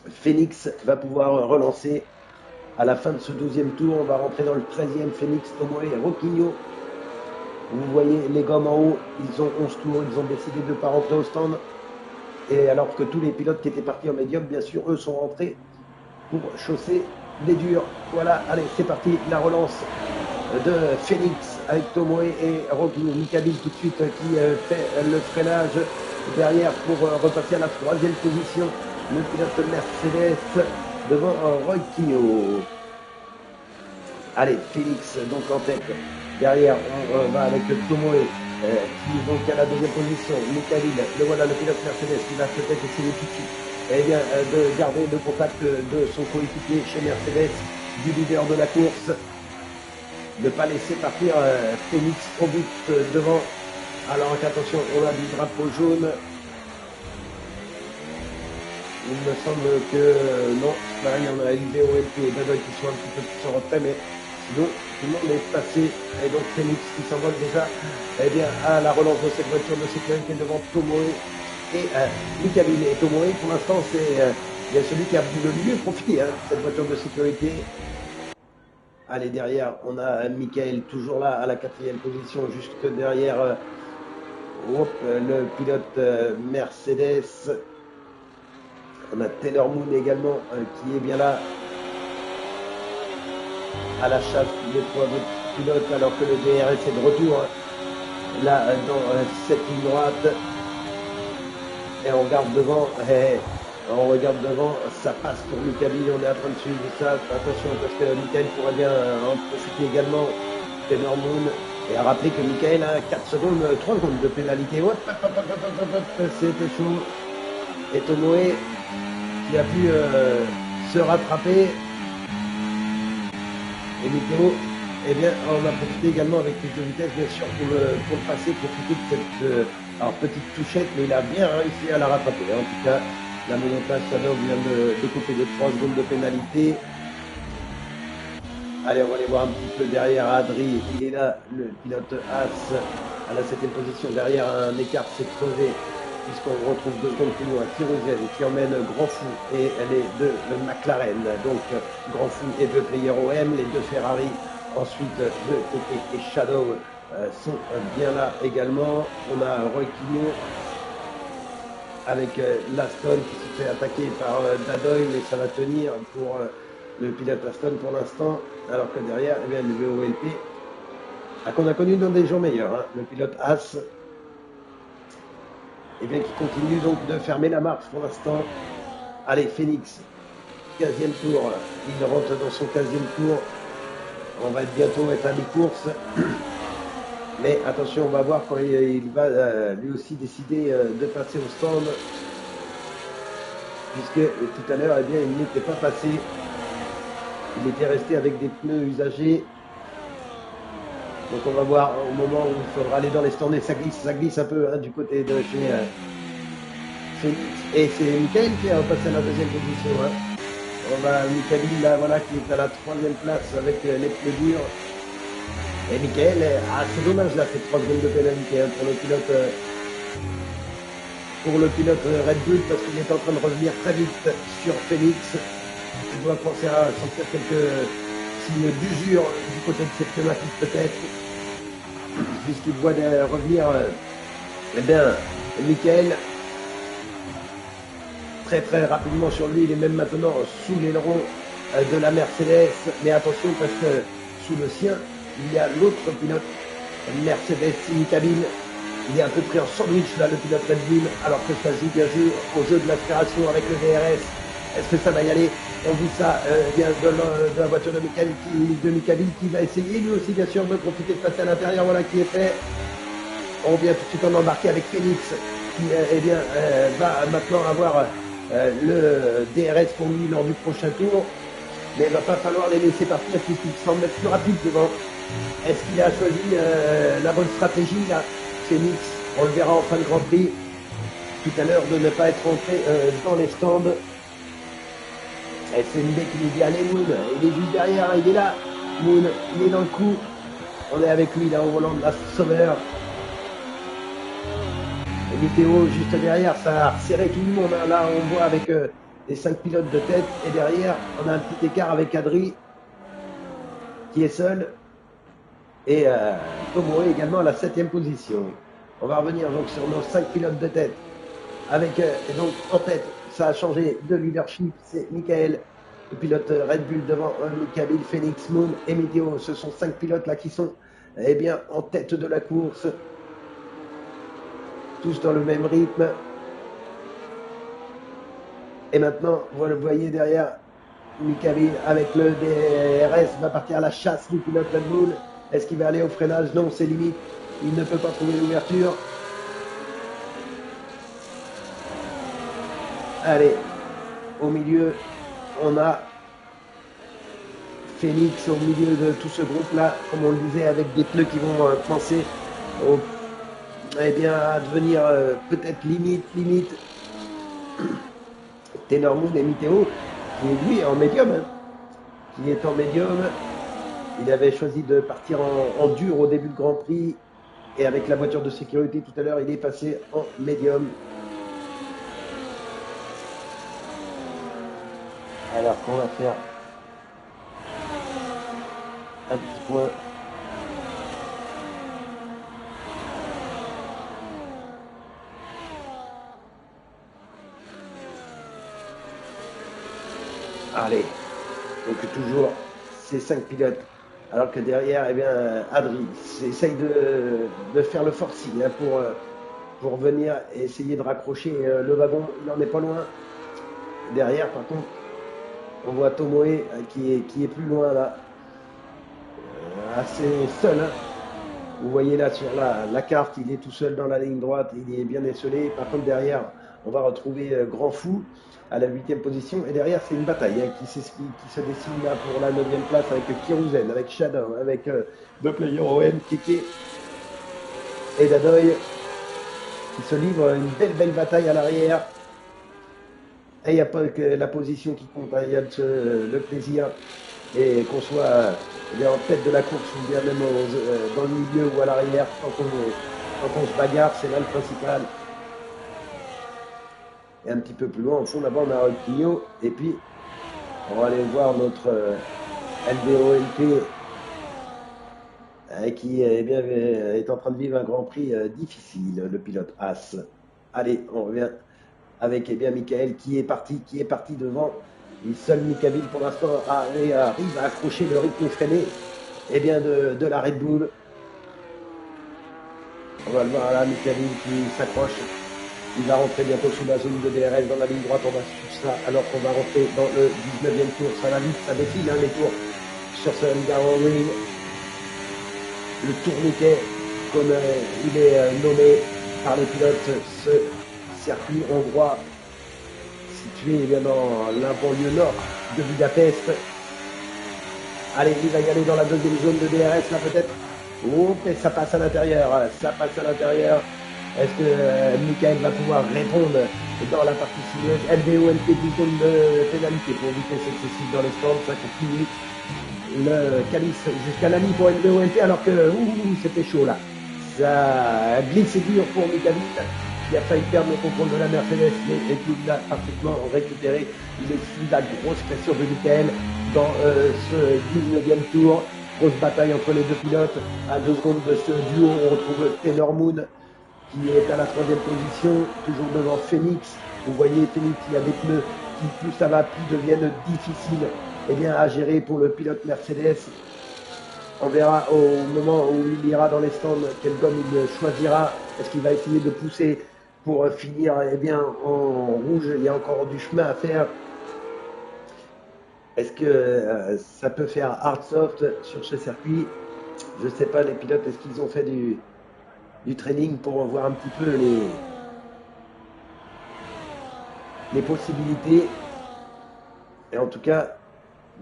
Phoenix va pouvoir relancer. À la fin de ce 12e tour, on va rentrer dans le 13e. Phoenix, Tomoe et Rocchino. Vous voyez les gommes en haut, ils ont 11 tours, ils ont décidé de ne pas rentrer au stand. Et alors que tous les pilotes qui étaient partis en médium, bien sûr, eux sont rentrés pour chausser des durs. Voilà, allez, c'est parti, la relance de Phoenix avec Tomoe et Rocchino. Mikami tout de suite qui fait le freinage derrière pour repasser à la 3e position. Le pilote Mercedes devant Rocchino. Allez, Phoenix donc en tête. Derrière, on va avec Tomoe qui est donc à la 2e position. Mikhail, le voilà, le pilote Mercedes qui va peut-être essayer tout de suite de garder le contact de son coéquipier chez Mercedes, du leader de la course. Ne pas laisser partir Phoenix trop vite devant. Alors attention, on a du drapeau jaune. Il me semble que non, c'est pareil, on a LVOLP et Dadoy qui sont un petit peu plus en retrait, mais Sinon, tout le monde est passé. Et donc Phoenix qui s'envole déjà eh bien, à la relance de cette voiture de sécurité devant Tomoe et Mikabine. Et Tomoe, pour l'instant, c'est celui qui a le mieux profité de cette voiture de sécurité. Allez, derrière, on a Michael toujours là à la 4e position, juste derrière le pilote Mercedes. On a Taylor Moon également qui est bien là à la chasse des 3 autres pilotes alors que le DRS est de retour là dans cette ligne droite. Et on regarde devant, ça passe pour Mikabine, on est en train de suivre ça. Attention parce que Michael pourrait bien en profiter également. Taylor Moon. Et à rappeler que Michael a 4 secondes, 3 secondes de pénalité. C'était chaud. Et Tomoe qui a pu se rattraper. Et Nico, eh bien, on a profité également avec plus de vitesse, bien sûr, pour le passer, profiter de cette petite touchette, mais il a bien réussi à la rattraper. En tout cas, la monoplace Shadow vient de couper de 3 secondes de pénalité. Allez, on va aller voir un petit peu derrière Adri. Il est là, le pilote As, à la 7e position. Derrière, un écart s'est crevé, puisqu'on retrouve 2 secondes plus loin Kyrogène qui emmène Grand Fou et les 2 McLaren. Donc, Grand Fou et 2 Player OM, les 2 Ferrari. Ensuite, de côté et Shadow sont bien là également. On a Roy Quignon avec l'Aston qui se fait attaquer par Dadoy, mais ça va tenir pour le pilote Aston pour l'instant. Alors que derrière, eh bien, le VOLP qu'on a connu dans des jours meilleurs. Le pilote As eh bien, qui continue donc de fermer la marche pour l'instant. Allez, Phoenix, 15e tour. Il rentre dans son 15e tour. On va bientôt être à mi-course. Mais attention, on va voir quand il va lui aussi décider de passer au stand. Puisque tout à l'heure, eh bien, il n'était pas passé. Il était resté avec des pneus usagés. Donc on va voir au moment où il faudra aller dans les stands. Et ça glisse un peu du côté de chez Phoenix. Et c'est Michael qui a passé à la 2e position. On a Michael là, voilà, qui est à la 3e place avec les pneus durs. Et Michael, c'est dommage là, c'est 3 secondes de pénalité pour le pilote Red Bull parce qu'il est en train de revenir très vite sur Phoenix. Il doit penser à sentir quelques signes d'usure du côté de ses pneumatiques peut-être, puisqu'il voit revenir eh bien, Michael très rapidement sur lui. Il est même maintenant sous l'aileron de la Mercedes, mais attention parce que sous le sien il y a l'autre pilote Mercedes Mikabine. Il est un peu pris en sandwich là, le pilote Red Bull, alors que ça joue bien sûr au jeu de l'aspiration avec le DRS. Est-ce que ça va y aller? On dit ça bien de la voiture de Mikabine qui va essayer lui aussi bien sûr de profiter de passer à l'intérieur. Voilà qui est fait. On vient tout de suite en embarquer avec Phoenix qui va maintenant avoir le DRS pour lui lors du prochain tour. Mais il ne va pas falloir les laisser partir puisqu'ils semblent être plus rapides devant. Est-ce qu'il a choisi la bonne stratégie là, Phoenix? On le verra en fin de Grand Prix tout à l'heure de ne pas être rentré dans les stands. Et c'est une idée qui nous dit allez Moon, il est juste derrière, il est là. Moon, il est dans le coup. On est avec lui là au volant de la Sauveur. Et Météo juste derrière, ça a serré tout le monde. Là on voit avec les 5 pilotes de tête et derrière on a un petit écart avec Adri qui est seul et Tomoe également à la 7e position. On va revenir donc sur nos 5 pilotes de tête avec et donc en tête ça a changé de leadership, c'est Michael, le pilote Red Bull devant Mikabine, Phoenix, Moon et Météo. Ce sont 5 pilotes là qui sont eh bien en tête de la course, tous dans le même rythme. Et maintenant, vous le voyez derrière, Mikabine avec le DRS va partir à la chasse du pilote Red Bull. Est-ce qu'il va aller au freinage? Non, c'est limite. Il ne peut pas trouver l'ouverture. Allez, au milieu, on a Phoenix au milieu de tout ce groupe-là, comme on le disait, avec des pneus qui vont penser à devenir peut-être limite. Taylor Moon et Météo, qui est lui en médium, qui est en médium. Il avait choisi de partir en dur au début de Grand Prix. Et avec la voiture de sécurité tout à l'heure, il est passé en médium. Alors qu'on va faire un petit point. Allez, donc toujours ces 5 pilotes. Alors que derrière, eh bien, Adri essaye de faire le forcing hein, pour venir essayer de raccrocher le wagon. Il n'en est pas loin. Derrière, par contre, on voit Tomoe qui est plus loin là. Assez seul. Hein. Vous voyez là sur la carte, il est tout seul dans la ligne droite, il est bien esselé. Par contre, derrière, on va retrouver Grand Fou à la 8e position. Et derrière, c'est une bataille hein, qui se dessine là pour la 9e place avec Kiruzen, avec Shadow, avec deux players OM, Keke et Dadoy qui se livrent une belle bataille à l'arrière. Et il n'y a pas que la position qui compte, hein, il y a le plaisir. Et qu'on soit en tête de la course ou bien même dans le milieu ou à l'arrière, quand on se bagarre, c'est là le principal. Et un petit peu plus loin, au fond, là-bas, on a Rolquinho. Et puis, on va aller voir notre LBOLP qui est en train de vivre un Grand Prix difficile, le pilote As. Allez, on revient avec Michael qui est parti devant. Et seul Mikabil pour l'instant arrive à accrocher le rythme effréné de la Red Bull. On va le voir là, Mikabil qui s'accroche. Il va rentrer bientôt sous la zone de DRS dans la ligne droite. On va suivre ça alors qu'on va rentrer dans le 19e tour. Ça va vite, ça défile hein, les tours sur ce Hungaroring. Le tourniquet, comme il est nommé par les pilotes, ce circuit hongrois situé dans la banlieue nord de Budapest. Allez, il va y aller dans la deuxième zone de DRS là peut-être. Oh, mais ça passe à l'intérieur, Est-ce que Michael va pouvoir répondre dans la partie sinueuse? LVO-LP du zone de pénalité pour vitesse excessive dans les stands, ça continue. Le calice jusqu'à la ligne pour LVO-LP alors que c'était chaud là. Ça glisse dur pour Michael. Il a failli perdre le contrôle de la Mercedes, mais qui l'a parfaitement récupéré. Il est sous la grosse pression de Michael dans ce 19e tour. Grosse bataille entre les deux pilotes. À 2 secondes de ce duo, on retrouve Taylor Moon qui est à la 3e position, toujours devant Phoenix. Vous voyez, Phoenix, il y a des pneus qui, plus ça va, plus deviennent difficiles à gérer pour le pilote Mercedes. On verra au moment où il ira dans les stands quelle gomme il choisira. Est-ce qu'il va essayer de pousser pour finir en rouge? Il y a encore du chemin à faire. Est-ce que ça peut faire hard soft sur ce circuit? Je ne sais pas, les pilotes, est-ce qu'ils ont fait du training pour voir un petit peu les possibilités? Et en tout cas,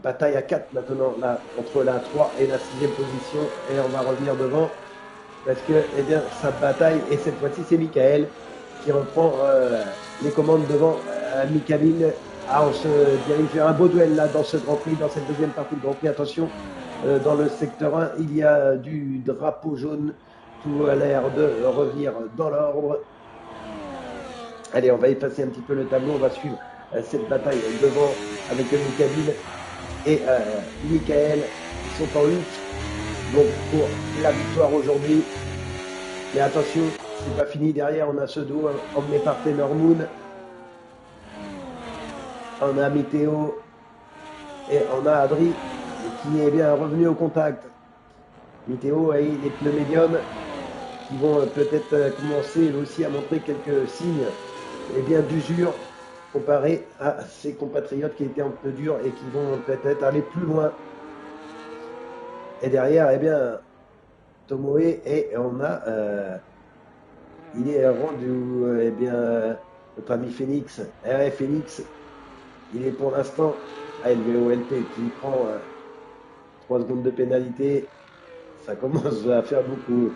bataille à 4 maintenant, là, entre la 3 et la 6e position. Et on va revenir devant. Parce que, sa bataille, et cette fois-ci, c'est Michael qui reprend les commandes devant Mikabil. On se dirige vers un beau duel là dans ce Grand Prix, dans cette deuxième partie de Grand Prix. Attention, dans le secteur 1, il y a du drapeau jaune. Tout a l'air de revenir dans l'ordre. Allez, on va effacer un petit peu le tableau. On va suivre cette bataille devant avec Mikabil et Michael. Ils sont en lutte donc pour la victoire aujourd'hui. Mais attention, c'est pas fini. Derrière, on a ce duo emmené par Taylor Moon. On a Météo et on a Adri qui est bien revenu au contact. Météo et les pneus médiums qui vont peut-être commencer aussi à montrer quelques signes d'usure comparé à ses compatriotes qui étaient un peu durs et qui vont peut-être aller plus loin. Et derrière, Tomoe et on a il est rendu notre ami Phoenix, RF Phoenix. Il est pour l'instant à LVOLP qui prend 3 secondes de pénalité. Ça commence à faire beaucoup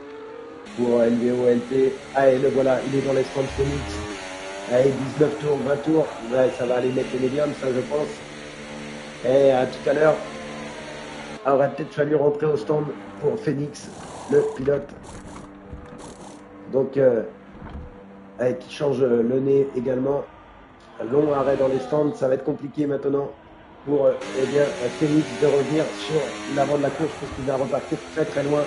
pour LVOLP. Et le voilà, il est dans les stands Phoenix. Allez, 19 tours, 20 tours. Ouais, ça va aller mettre les médiums, ça je pense. Et à tout à l'heure. aurait peut-être fallu rentrer au stand pour Phoenix, le pilote. Donc, qui change le nez également. Un long arrêt dans les stands, ça va être compliqué maintenant pour eh bien, Phoenix de revenir sur l'avant de la course parce qu'il va repartir très très loin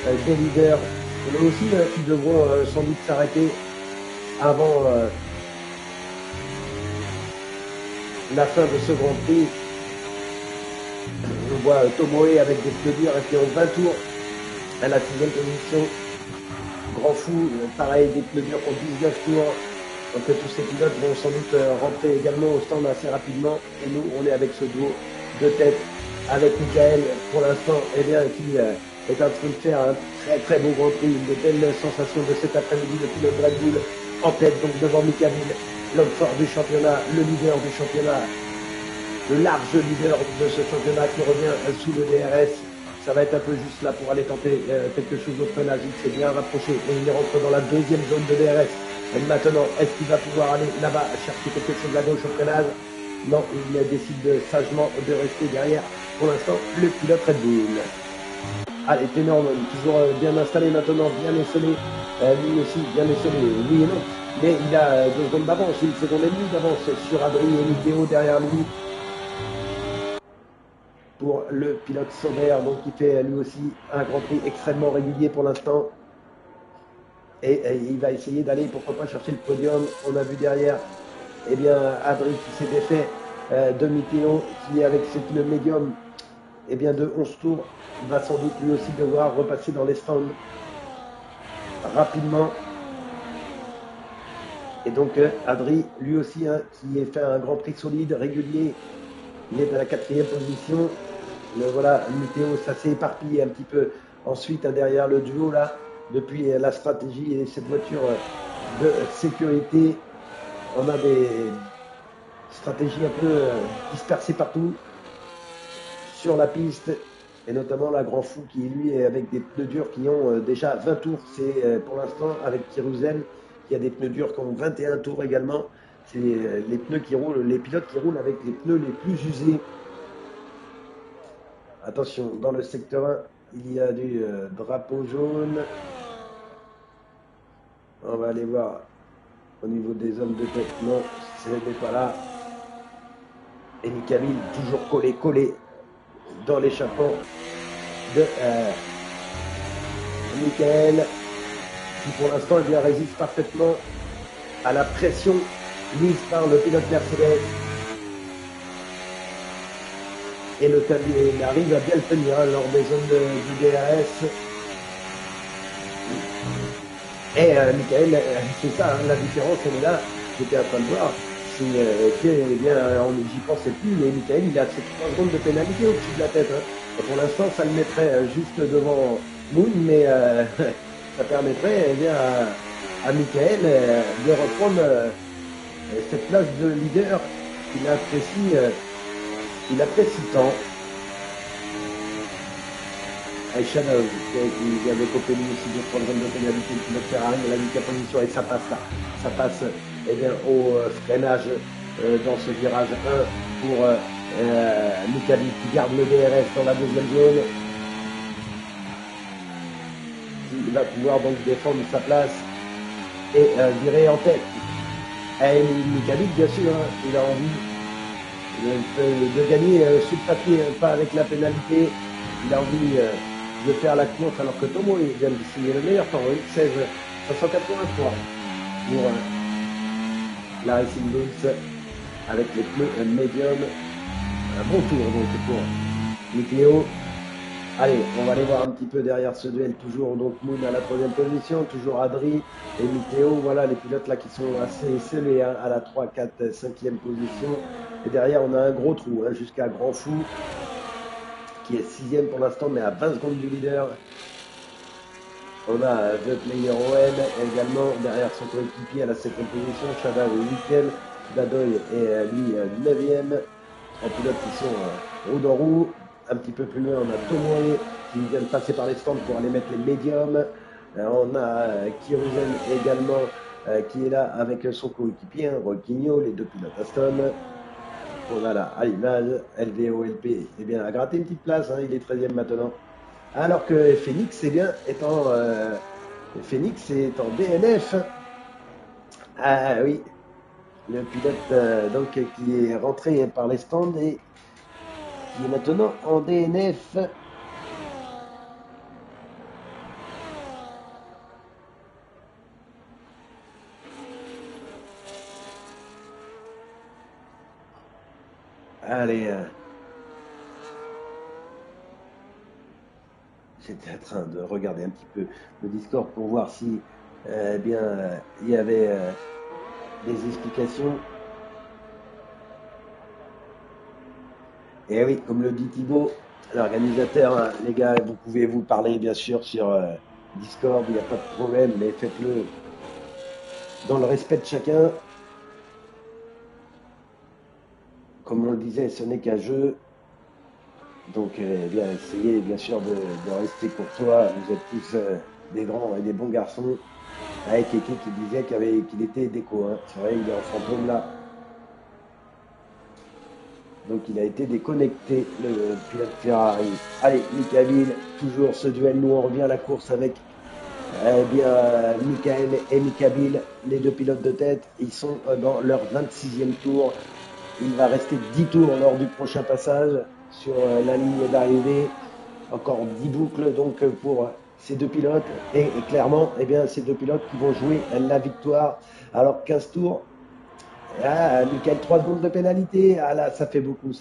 des leaders. Il y en a aussi qui devront sans doute s'arrêter avant la fin de ce Grand Prix. On voit Tomoe avec des pneus durs qui ont 20 tours à la 6e position. Grand Fou, pareil, des pneus durs pour 19 tours. Donc tous ces pilotes vont sans doute rentrer également au stand assez rapidement. Et nous, on est avec ce duo de tête avec Michael pour l'instant, eh bien, qui est en train de faire un très très beau Grand Prix, une belle sensation de cet après-midi, le pilote Red Bull en tête, donc devant Michael, l'homme fort du championnat, le leader du championnat, le large leader de ce championnat qui revient sous le DRS. Ça va être un peu juste là pour aller tenter quelque chose au freinage. Il s'est bien rapproché et il rentre dans la deuxième zone de DRS. Et maintenant, est-ce qu'il va pouvoir aller là-bas chercher quelque chose à gauche au freinage? Non, il décide sagement de rester derrière pour l'instant le pilote Red Bull. Allez, Ténorman, toujours bien installé maintenant, bien esselé. Lui aussi, bien esselé, oui et non. Mais il a 2 secondes d'avance, 1 seconde et demie d'avance sur Adri et Mitteo derrière lui. Pour le pilote Sauber, donc qui fait lui aussi un Grand Prix extrêmement régulier pour l'instant. Et il va essayer d'aller, pourquoi pas, chercher le podium. On a vu derrière, eh bien, Adri qui s'est défait de Mitteo, qui avec ses pneus médium, eh bien, de 11 tours, va sans doute lui aussi devoir repasser dans les stands rapidement. Et donc, Adri, lui aussi, hein, qui a fait un Grand Prix solide, régulier, il est à la 4e position. Le voilà, Mitteo, ça s'est éparpillé un petit peu. Ensuite, derrière le duo, là, depuis la stratégie et cette voiture de sécurité, on a des stratégies un peu dispersées partout sur la piste. Et notamment la Grand Fou qui, lui, est avec des pneus durs qui ont déjà 20 tours. C'est pour l'instant avec Kiruzen qui a des pneus durs qui ont 21 tours également. C'est les pneus qui roulent, les pilotes qui roulent avec les pneus les plus usés. Attention, dans le secteur 1, il y a du drapeau jaune. On va aller voir au niveau des hommes de tête. Non, ce n'est pas là. Et Camille, toujours collé dans l'échappement de Michael, qui pour l'instant eh bien, résiste parfaitement à la pression mise par le pilote Mercedes. Et il arrive à bien le tenir hein, lors des zones du DRS. Et Michael, c'est ça, hein, la différence, elle est là. J'étais en train de voir. C'est eh bien, j'y pensais plus, mais Michael, il a ces 3 secondes de pénalité au-dessus de la tête. Hein. Et pour l'instant, ça le mettrait juste devant Moon, mais ça permettrait eh bien, à Michael de reprendre cette place de leader qu'il apprécie tant. Shadow qui avait copé lui aussi de 3 secondes de pénalité, le pilote Ferrari, il a mis 4 positions et ça passe là. Ça passe eh bien, au freinage dans ce virage 1 pour Mikali qui garde le DRS dans la deuxième zone. Il va pouvoir donc défendre sa place et virer en tête. Et Mikali, bien sûr, hein, il a envie de gagner sur le papier, pas avec la pénalité. Il a envie de faire la course alors que Tomo vient de signer le meilleur temps, 16 583 pour la Racing Bulls avec les pneus médium. Un bon tour donc pour Mitteo. Allez, on va aller voir un petit peu derrière ce duel. Toujours donc Moon à la 3e position, toujours Adri et Mitteo. Voilà les pilotes là qui sont assez scellés hein, à la 3, 4, 5e position. Et derrière on a un gros trou hein, jusqu'à Grand Fou qui est 6e pour l'instant mais à 20 secondes du leader. On a The Player Owen également derrière son coéquipier à la 7e position. Shada 8e, Dadoy est lui 9e. Les pilotes qui sont roue dans roue. Un petit peu plus loin, on a Tomoe qui vient de passer par les stands pour aller mettre les médiums. On a Kiruzen également qui est là avec son coéquipier, Roquinho, les 2 pilotes Aston. On a là à l'image, LVOLP, eh bien, a gratté une petite place, hein, il est 13e maintenant. Alors que Phoenix, eh bien, Phoenix est en DNF. Ah oui, le pilote donc qui est rentré par les stands et qui est maintenant en DNF. Allez, j'étais en train de regarder un petit peu le Discord pour voir si eh bien il y avait des explications. Et oui, comme le dit Thibaut, l'organisateur, hein, les gars, vous pouvez vous parler bien sûr sur Discord, il n'y a pas de problème, mais faites-le dans le respect de chacun. Comme on le disait, ce n'est qu'un jeu. Donc, eh bien, essayez bien sûr de rester courtois. Vous êtes tous des grands et des bons garçons. Avec Keke qui disait qu'il était déco, hein. C'est vrai, il est en fantôme là. Donc il a été déconnecté, le pilote Ferrari. Allez, Michael, toujours ce duel. Nous, on revient à la course avec Michael et Mikabil, les deux pilotes de tête. Ils sont dans leur 26e tour. Il va rester 10 tours lors du prochain passage sur la ligne d'arrivée. Encore 10 boucles donc pour ces deux pilotes. Et clairement, eh bien, ces deux pilotes qui vont jouer la victoire. Alors 15 tours. Ah, Michael, 3 secondes de pénalité. Ah là, ça fait beaucoup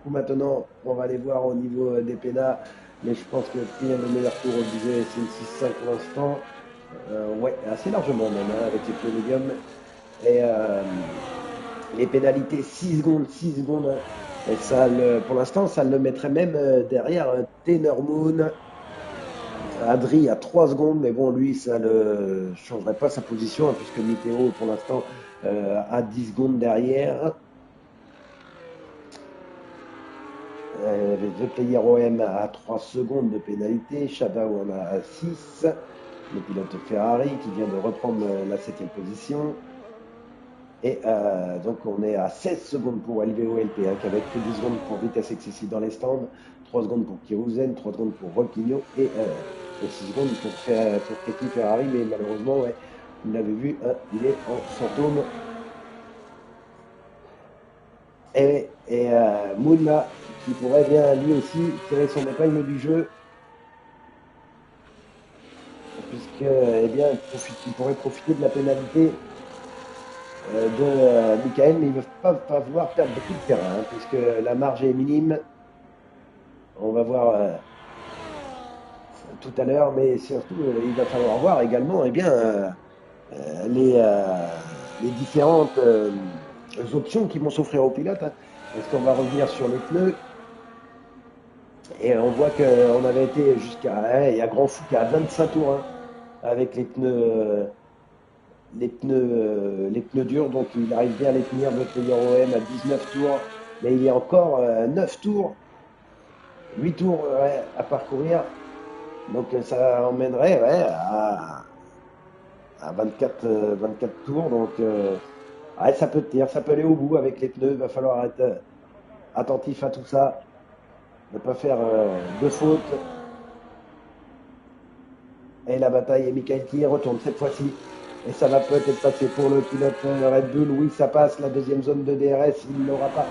maintenant. On va aller voir au niveau des pénats. Mais je pense que le meilleur tour, on disait, c'est une 6-5 pour l'instant. Ouais, assez largement même, hein, avec les pneus médium. Et les pénalités, 6 secondes, 6 secondes. Hein. Et ça, pour l'instant, ça le mettrait même derrière Tenor Moon. Adri à 3 secondes, mais bon, lui, ça ne changerait pas sa position, hein, puisque Miteo, pour l'instant, a 10 secondes derrière. The Player OM a 3 secondes de pénalité, Shadow en a 6. Le pilote Ferrari qui vient de reprendre la 7e position. Et donc on est à 16 secondes pour LVOLP, hein, qui avait que 10 secondes pour vitesse excessive dans les stands, 3 secondes pour Kiruzen, 3 secondes pour Rocchigno et 6 secondes pour Keke Ferrari, mais malheureusement, ouais, vous l'avez vu, hein, il est en fantôme. Et Moon là, qui pourrait bien lui aussi tirer son épingle du jeu, puisque eh bien, il pourrait profiter de la pénalité de Michael, mais ils ne peuvent pas vouloir perdre beaucoup de terrain, hein, puisque la marge est minime. On va voir tout à l'heure, mais surtout, il va falloir voir également eh bien, les différentes options qui vont s'offrir aux pilotes. Hein. Est-ce qu'on va revenir sur les pneus? Et on voit qu'on avait été jusqu'à. Il y a Grand Fou qui a 25 tours hein, avec les pneus durs, donc il arrive bien à les tenir. Le player OM à 19 tours, mais il y a encore 9 tours, 8 tours ouais, à parcourir. Donc ça emmènerait ouais, à 24 tours. Donc ouais, ça peut tenir, ça peut aller au bout avec les pneus. Il va falloir être attentif à tout ça, ne pas faire de fautes. Et la bataille, et Michael qui y retourne cette fois-ci. Et ça va peut-être passer pour le pilote Red Bull. Oui, ça passe. La deuxième zone de DRS, il n'aura pas.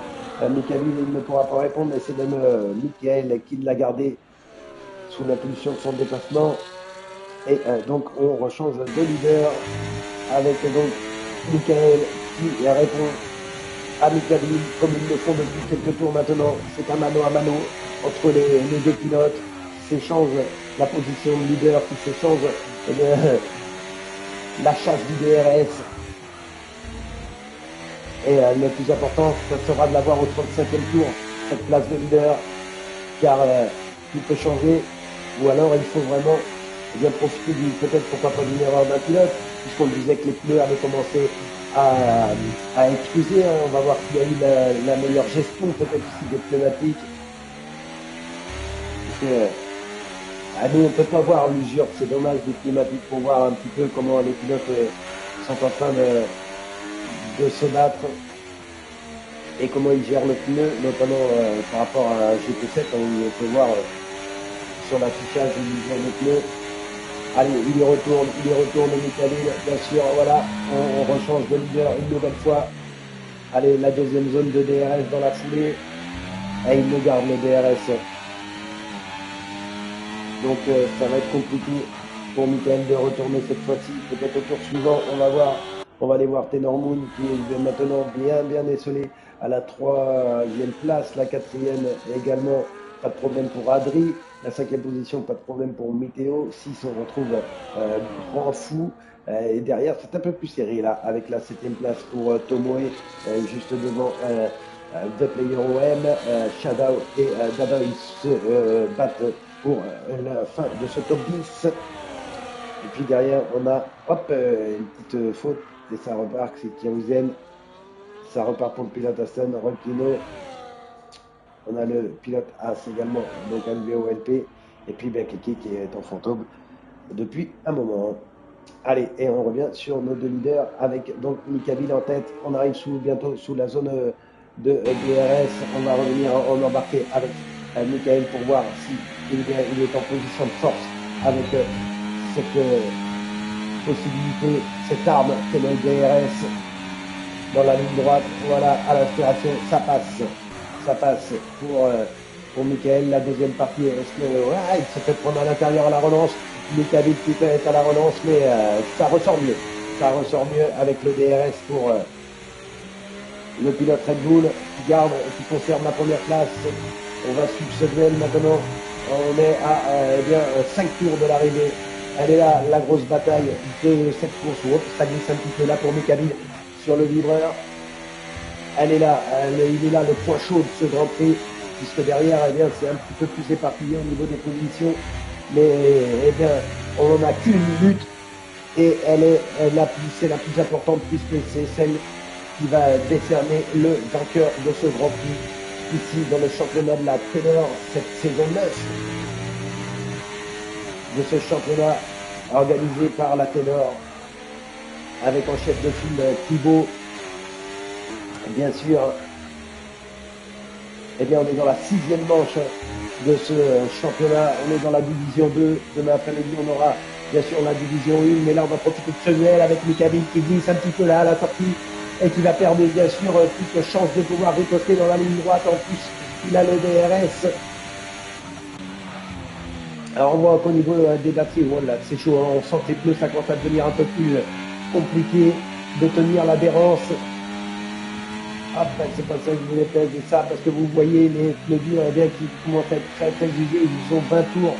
Michael, il ne pourra pas répondre, mais c'est même Michael qui l'a gardé sous l'impulsion de son déplacement. Et donc, on rechange de leader avec donc Michael qui répond à Michael comme ils le font depuis quelques tours maintenant. C'est un mano à mano entre les deux pilotes qui s'échangent la position de leader, qui s'échange la chasse du DRS. Et le plus important, ce sera de l'avoir au 35e tour, cette place de leader, car tout peut changer. Ou alors il faut vraiment bien profiter peut-être pourquoi pas d'une erreur d'un pilote, puisqu'on disait que les pneus avaient commencé à être usés. Hein. On va voir s'il y a eu la meilleure gestion peut-être aussi des pneumatiques. Nous, on ne peut pas voir l'usure, c'est dommage des pneumatiques pour voir un petit peu comment les pilotes sont en train de se battre. et comment il gère le pneu, notamment par rapport à un GT7, on peut voir sur l'affichage il gère le pneu. Allez, il y retourne Mickaël, bien sûr, voilà, on rechange de leader une nouvelle fois. Allez, la deuxième zone de DRS dans la foulée, et il le garde le DRS. Donc ça va être compliqué pour Mickaël de retourner cette fois-ci. Peut-être au tour suivant, on va voir. On va aller voir Tenor Moon qui est maintenant bien esselé à la 3e place. La 4e également, pas de problème pour Adri. La 5e position, pas de problème pour Météo. 6, on retrouve Grand Fou. Et derrière, c'est un peu plus serré là, avec la 7e place pour Tomoe, juste devant The Player OM. Shadow et Dada, ils se battent pour la fin de ce top 10. Et puis derrière, on a une petite faute et ça repart. C'est Kianzen. Ça repart pour le pilote Aston Rockino. On a le pilote As également, donc un VOLP. Et puis Keke qui est en fantôme depuis un moment. Allez, et on revient sur nos deux leaders avec donc Mickaël en tête. On arrive bientôt sous la zone de DRS. On va revenir en embarquer avec Mickaël pour voir si il est en position de force avec cette possibilité, cette arme qu'est le DRS dans la ligne droite. Voilà, à l'inspiration, ça passe pour Mickaël. La deuxième partie, il se fait prendre à l'intérieur à la relance. Mickaël qui peut être à la relance, mais ça ressort mieux. Ça ressort mieux avec le DRS pour le pilote Red Bull qui garde, qui conserve la première place. On va suivre ce duel maintenant. On est à 5 tours de l'arrivée. Elle est là, la grosse bataille de cette course. Ça glisse un petit peu là pour Mickaël sur le livreur. Elle est là, il est là le point chaud de ce Grand Prix, puisque derrière, c'est un petit peu plus éparpillé au niveau des positions. Mais on n'en a qu'une minute et c'est la plus importante puisque c'est celle qui va décerner le vainqueur de ce Grand Prix ici dans le championnat de la Taylor, cette saison 9 de ce championnat organisé par la Taylor avec en chef de file Thibaut. Bien sûr, on est dans la 6e manche de ce championnat. On est dans la division 2. Demain après-midi, on aura bien sûr la division 1. Mais là, on va profiter de ce duel avec Mickaël qui glisse un petit peu là à la sortie et qui va perdre bien sûr toute chance de pouvoir riposter dans la ligne droite. En plus, il a le DRS. Alors, on voit qu'au niveau des batteries, voilà, c'est chaud. On sent que les pneus, ça commence à devenir un peu plus compliqué de tenir l'adhérence. Après, c'est pas ça que je voulais faire, ça, parce que vous voyez les pneus durs qui commencent à être très usés, ils ont 20 tours.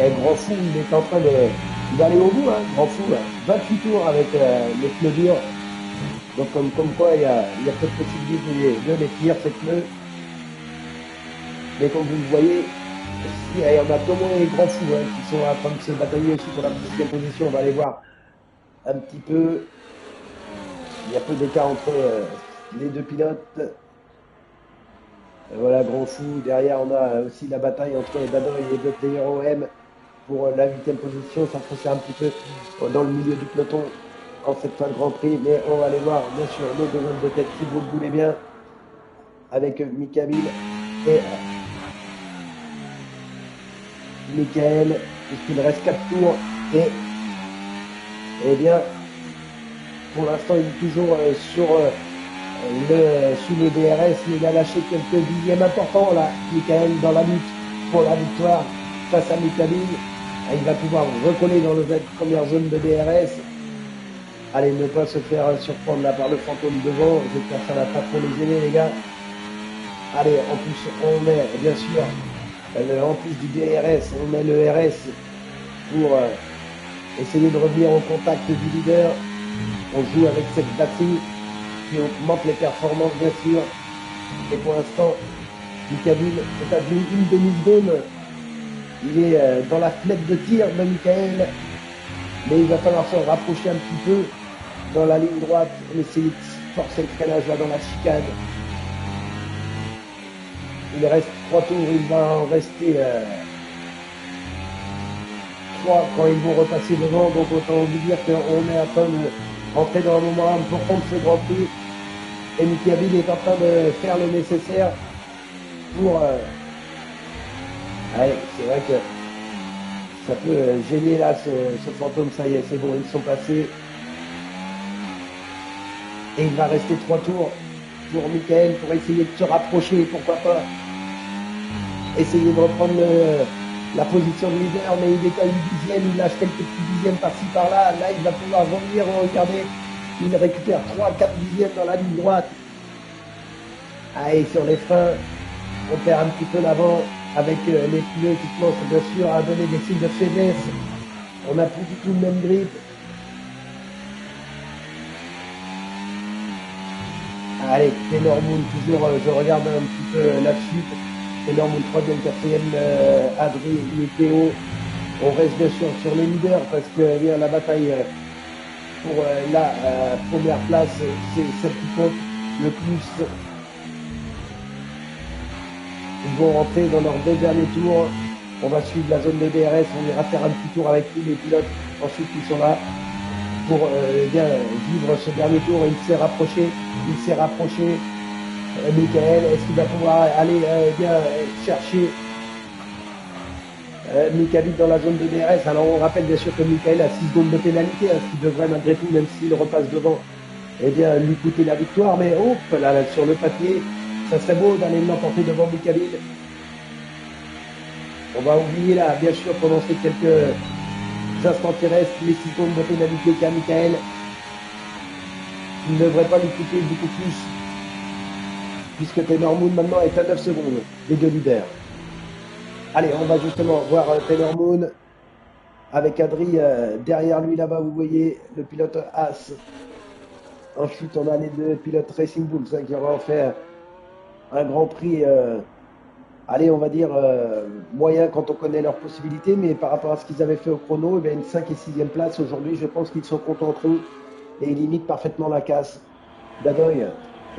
Et Grand Fou, il est en train d'aller au bout, Grand Fou, 28 tours avec les pneus durs. Donc comme quoi, il y a peu de possibilités de les tenir, ces pneus. Mais comme vous le voyez, il y en a Tomo et Grand Fou qui sont en train de se batailler aussi pour la 10e position. On va aller voir un petit peu. Il y a peu d'écart entre les deux pilotes. Voilà, Grand Fou. Derrière, on a aussi la bataille entre Dadoy et The Player OM pour la 8e position. Ça se un petit peu dans le milieu du peloton en cette fin de Grand Prix. Mais on va aller voir, bien sûr, nos deux hommes de tête si vous le voulez bien, avec Mickaël et Mickaël, puisqu'il reste 4 tours. Et bien, pour l'instant, il est toujours sous le DRS, il a lâché quelques dixièmes importants là, Mickaël dans la lutte pour la victoire face à Mickaël. Il va pouvoir recoller dans la première zone de DRS. Allez, ne pas se faire surprendre là par le fantôme devant. J'espère que ça va pas trop les gêner les gars. Allez, en plus on met bien sûr en plus du DRS, on met le RS pour essayer de revenir au contact du leader. On joue avec cette batterie qui augmente les performances bien sûr. Et pour l'instant, Mickaël est à une demi-zone. Il est dans la fenêtre de tir de Mickaël. Mais il va falloir se rapprocher un petit peu dans la ligne droite. On essayer de forcer le freinage là dans la chicane. Il reste 3 tours, il va en rester 3 quand ils vont repasser devant. Donc autant vous dire qu'on est en train de rentrer dans un moment important de ce Grand Prix. Et Mikiaville est en train de faire le nécessaire pour. Ouais, c'est vrai que ça peut gêner là ce fantôme. Ça y est, c'est bon, ils sont passés. Et il va rester 3 tours pour Michael pour essayer de se rapprocher, pourquoi pas essayer de reprendre la position de leader, mais il est à une dixième, il lâche quelques petits dixièmes par-ci par-là. Là, il va pouvoir revenir, regardez, il récupère 3-4 dixièmes dans la ligne droite. Allez, sur les freins, on perd un petit peu l'avant avec les pneus qui commencent bien sûr à donner des signes de faiblesse. On n'a plus du tout le même grip. Allez, Taylor Moon, toujours, je regarde un petit peu la suite. Taylor Moon, troisième, quatrième, Adri et Théo. On reste bien sûr sur les leaders parce que eh bien, la bataille pour la première place, c'est celle qui compte le plus. Ils vont rentrer dans leurs 2 derniers tours. On va suivre la zone de DRS. On ira faire un petit tour avec tous les pilotes ensuite qui sont là pour bien vivre ce dernier tour. Il s'est rapproché. Il s'est rapproché. Michael, est-ce qu'il va pouvoir aller bien chercher Michael dans la zone de DRS? Alors on rappelle bien sûr que Michael a 6 secondes de pénalité, hein, ce qui devrait malgré tout, même s'il repasse devant, eh bien, lui coûter la victoire. Mais hop, là, sur le papier, ça serait beau d'aller l'emporter devant Michael. On va oublier là, bien sûr, pendant ces quelques instants qui restent, les 6 secondes de pénalité qu'a Michael. Il ne devrait pas lui coûter beaucoup plus, puisque Taylor Moon maintenant est à 9 secondes des 2 leaders. Allez, on va justement voir Taylor Moon avec Adri derrière lui là-bas, vous voyez le pilote As. Ensuite, on a les 2 pilotes Racing Bulls qui auront fait un grand prix, allez, on va dire moyen quand on connaît leurs possibilités, mais par rapport à ce qu'ils avaient fait au chrono, une 5 et 6e place aujourd'hui, je pense qu'ils sont contents entre eux et ils limitent parfaitement la casse. Dadoy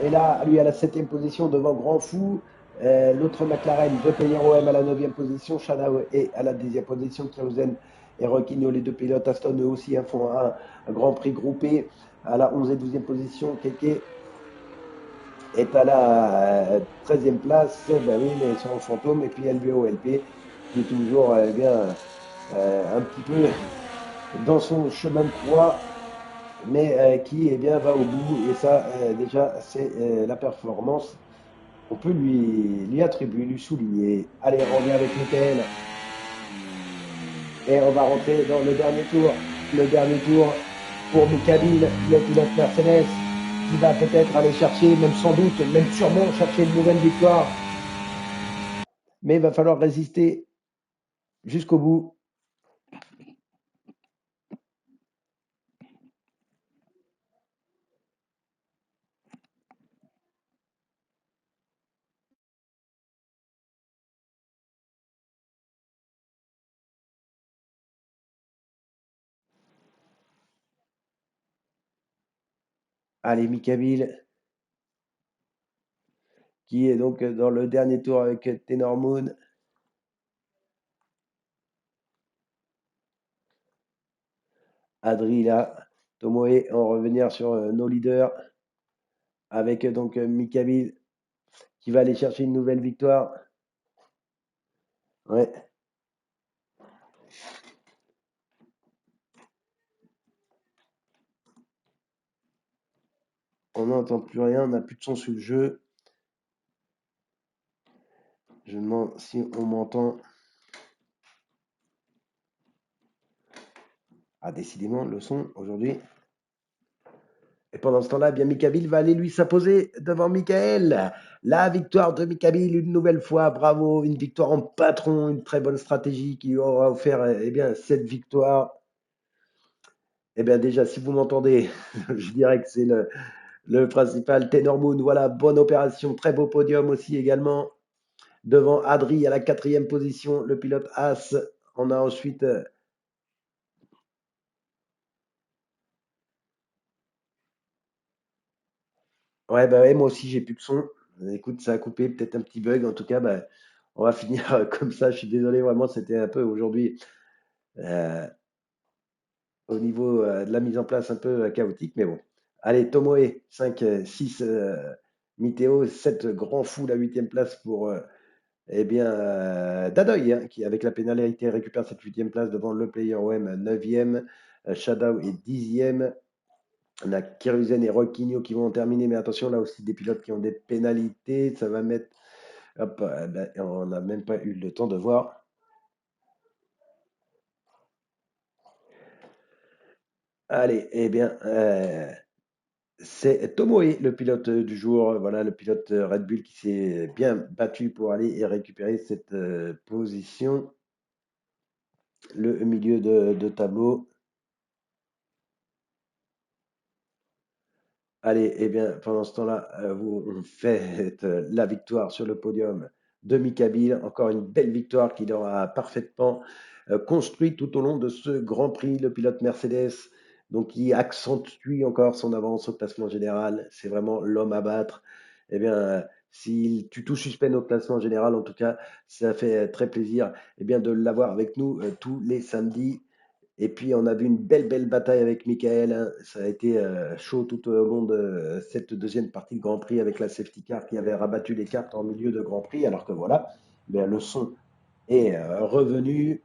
est là, lui à la 7e position devant Grand Fou. L'autre McLaren, De OM à la 9e position, Shadao est à la 10e position, Clausen et Rocchino, les 2 pilotes Aston, eux aussi font un grand prix groupé à la 11e et 12e position. Keke est à la 13e place, ben oui, mais son fantôme, et puis LBO-LP qui est toujours bien un petit peu dans son chemin de croix mais qui eh bien, va au bout. Et ça, déjà, c'est la performance. On peut lui attribuer, lui souligner. Allez, on revient avec Michael. Et on va rentrer dans le dernier tour. Le dernier tour pour Mikabil, le pilote Mercedes, qui va peut-être aller chercher, même sans doute, même sûrement chercher une nouvelle victoire. Mais il va falloir résister jusqu'au bout. Allez, Mikabil, qui est donc dans le dernier tour avec Tenor Moon. Adri là, Tomoe, on va revenir sur nos leaders avec donc Mikabil qui va aller chercher une nouvelle victoire. Ouais, on n'entend plus rien, on n'a plus de son sur le jeu. Je me demande si on m'entend. Ah, décidément, le son aujourd'hui. Et pendant ce temps-là, eh bien Mikabil va aller lui s'imposer devant Michael. La victoire de Mikabil une nouvelle fois, bravo, une victoire en patron, une très bonne stratégie qui lui aura offert eh bien, cette victoire. Eh bien déjà, si vous m'entendez, je dirais que c'est le principal. Tenor Moon, voilà, bonne opération, très beau podium aussi également. Devant Adri à la 4e position, le pilote As. On a ensuite. Ouais, bah ouais, moi aussi j'ai plus de son. Écoute, ça a coupé, peut-être un petit bug. En tout cas, bah, on va finir comme ça. Je suis désolé, vraiment, c'était un peu aujourd'hui euh, au niveau de la mise en place un peu chaotique, mais bon. Allez, Tomoe, 5, 6, Miteo, 7, Grand Fou, la huitième place pour eh bien, Dadoy, hein, qui avec la pénalité récupère cette huitième place devant le player OM, neuvième, Shadow est dixième. On a Kiruzen et Rocquinho qui vont terminer, mais attention, là aussi des pilotes qui ont des pénalités. Ça va mettre. Hop, ben, on n'a même pas eu le temps de voir. Allez, eh bien, c'est Tomoe, le pilote du jour. Voilà, le pilote Red Bull qui s'est bien battu pour aller et récupérer cette position. Le milieu de tableau. Allez, eh bien, pendant ce temps-là, on fait la victoire sur le podium de Mika Bill. Encore une belle victoire qu'il aura parfaitement construite tout au long de ce Grand Prix. Le pilote Mercedes, donc qui accentue encore son avance au classement général. C'est vraiment l'homme à battre. Eh bien, s'il tue tout suspect au classement général, en tout cas, ça fait très plaisir eh bien, de l'avoir avec nous tous les samedis. Et puis, on a vu une belle bataille avec Michael, hein. Ça a été chaud tout au long de cette deuxième partie de Grand Prix avec la safety car qui avait rabattu les cartes en milieu de Grand Prix. Alors que voilà, ben, le son est revenu.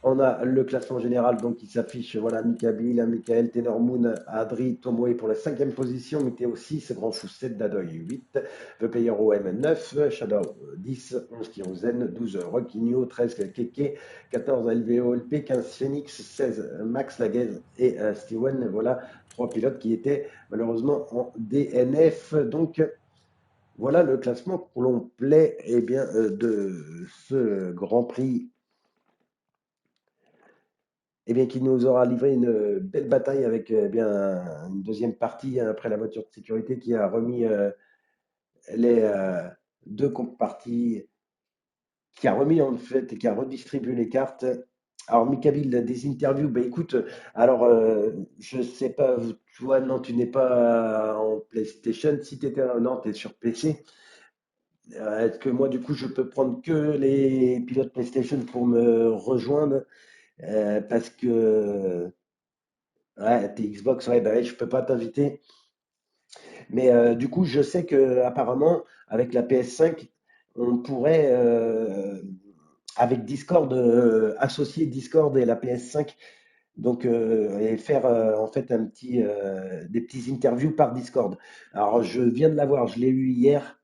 On a le classement général donc qui s'affiche. Voilà, Mika Bill, Michael, Tenormoon, Adri, Tomoe pour la cinquième position, Météo 6, Grand Fou 7, Dadoy 8, The Player OM 9, Shadow 10, 11 Kirozen, 12 Rockinho, 13 Keke, 14 LVO-LP, 15 Phoenix, 16 Max Laguez et Steven. Voilà, trois pilotes qui étaient malheureusement en DNF. Donc voilà le classement complet eh bien, de ce Grand Prix eh bien, qui nous aura livré une belle bataille avec eh bien, une deuxième partie hein, après la voiture de sécurité qui a remis les deux parties, qui a remis en fait et qui a redistribué les cartes. Alors, Mikabil, des interviews, bah écoute, alors je sais pas, toi, non, tu n'es pas en PlayStation. Si tu étais, non, tu es sur PC. Est-ce que moi, du coup, je peux prendre que les pilotes PlayStation pour me rejoindre parce que ouais, t'es Xbox, ouais, bah ouais, je peux pas t'inviter. Mais du coup, je sais que apparemment, avec la PS5, on pourrait, avec Discord, associer Discord et la PS5, donc et faire en fait des petits interviews par Discord. Alors, je viens de l'avoir, je l'ai eu hier.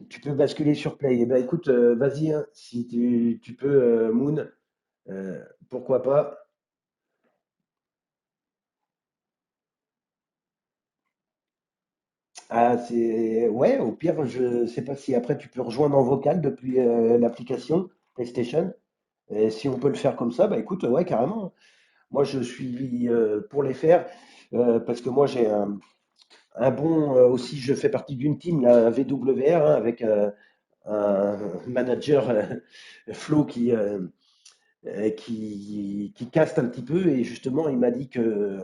Tu peux basculer sur Play. Eh ben, écoute, vas-y, hein, si tu peux, Moon, pourquoi pas. Ah, c'est ouais, au pire, je sais pas si après tu peux rejoindre en vocal depuis l'application PlayStation. Et si on peut le faire comme ça, bah écoute, ouais, carrément. Moi, je suis pour les faire parce que moi, j'ai un bon aussi. Je fais partie d'une team, la VWR, hein, avec un manager Flo qui caste un petit peu et justement il m'a dit que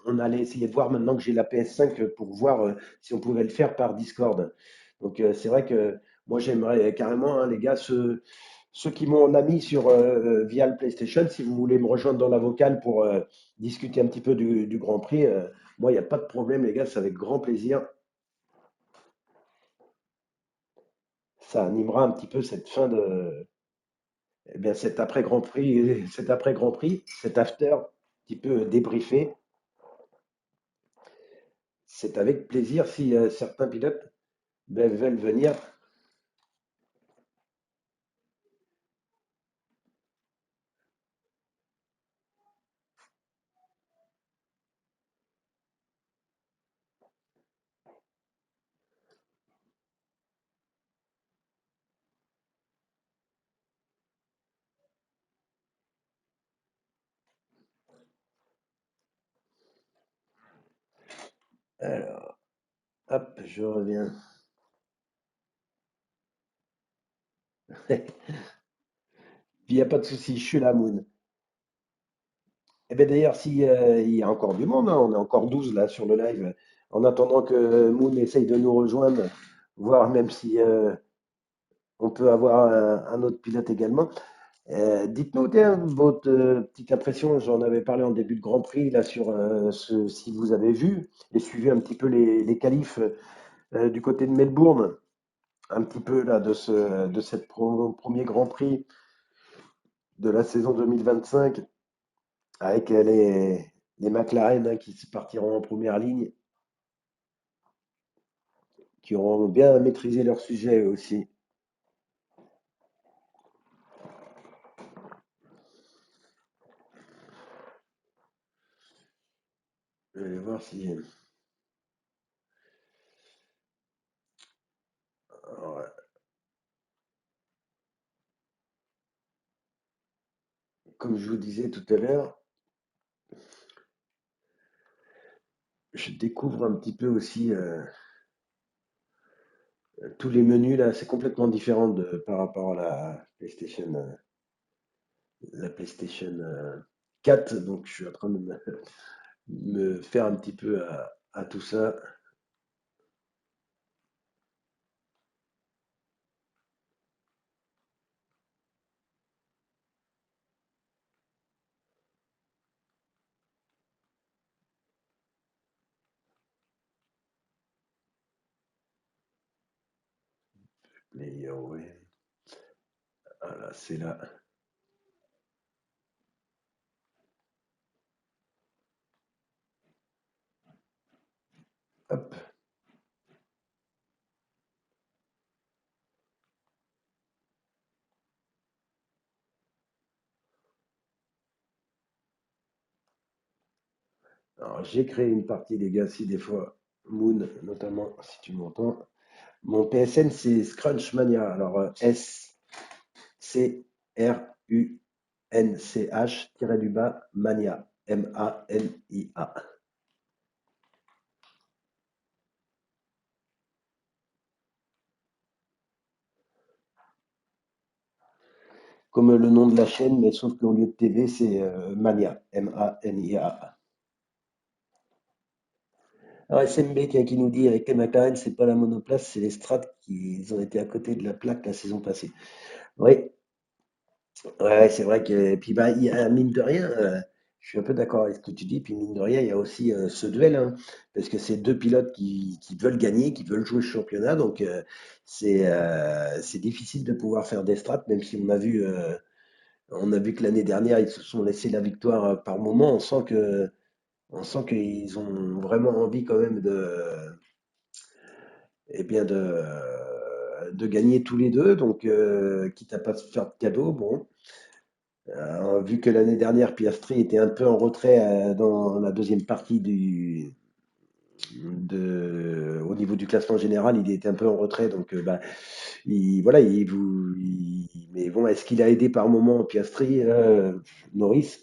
on allait essayer de voir maintenant que j'ai la PS5 pour voir si on pouvait le faire par Discord. Donc c'est vrai que moi j'aimerais carrément hein, les gars ceux qui m'ont ami sur via le PlayStation si vous voulez me rejoindre dans la vocale pour discuter un petit peu du Grand Prix moi il n'y a pas de problème les gars c'est avec grand plaisir ça animera un petit peu cette fin de eh bien cet après Grand Prix cet après Grand Prix cet after un petit peu débriefé. C'est avec plaisir si certains pilotes ben, veulent venir. Alors, hop, je reviens. Il n'y a pas de souci, je suis là, Moon. Et bien d'ailleurs, si, il y a encore du monde, hein, on est encore 12 là sur le live, en attendant que Moon essaye de nous rejoindre, voir même si on peut avoir un autre pilote également. Dites-nous, tiens, votre petite impression, j'en avais parlé en début de Grand Prix, là, sur si vous avez vu et suivi un petit peu les qualifs du côté de Melbourne, un petit peu là de cette premier Grand Prix de la saison 2025, avec les McLaren hein, qui se partiront en première ligne, qui auront bien maîtrisé leur sujet eux aussi. Je vais voir si, alors, comme je vous disais tout à l'heure, je découvre un petit peu aussi tous les menus là, c'est complètement différent par rapport à la PlayStation 4. Donc je suis en train de me faire un petit peu à tout ça. Mais ouais, voilà, c'est là. Hop. Alors j'ai créé une partie, les gars, si des fois, Moon, notamment, si tu m'entends. Mon PSN, c'est Scrunchmania. Alors SCRUNCH Mania. MANIA. Comme le nom de la chaîne, mais sauf qu'au lieu de TV, c'est Mania. Mania. Alors SMB qui nous dit avec les McLaren, c'est pas la monoplace, c'est les strats qui ils ont été à côté de la plaque la saison passée. Oui, ouais, c'est vrai que puis bah il y a mine de rien, je suis un peu d'accord avec ce que tu dis, puis mine de rien, il y a aussi ce duel, hein, parce que c'est deux pilotes qui veulent gagner, qui veulent jouer le championnat, donc c'est difficile de pouvoir faire des strats, même si on a vu que l'année dernière ils se sont laissés la victoire par moment, on sent qu'ils ont vraiment envie quand même eh bien de gagner tous les deux, donc quitte à pas se faire de cadeau, bon. Vu que l'année dernière, Piastri était un peu en retrait dans la deuxième partie au niveau du classement général, il était un peu en retrait, donc bah, voilà, mais bon, est-ce qu'il a aidé par moment Piastri, Norris?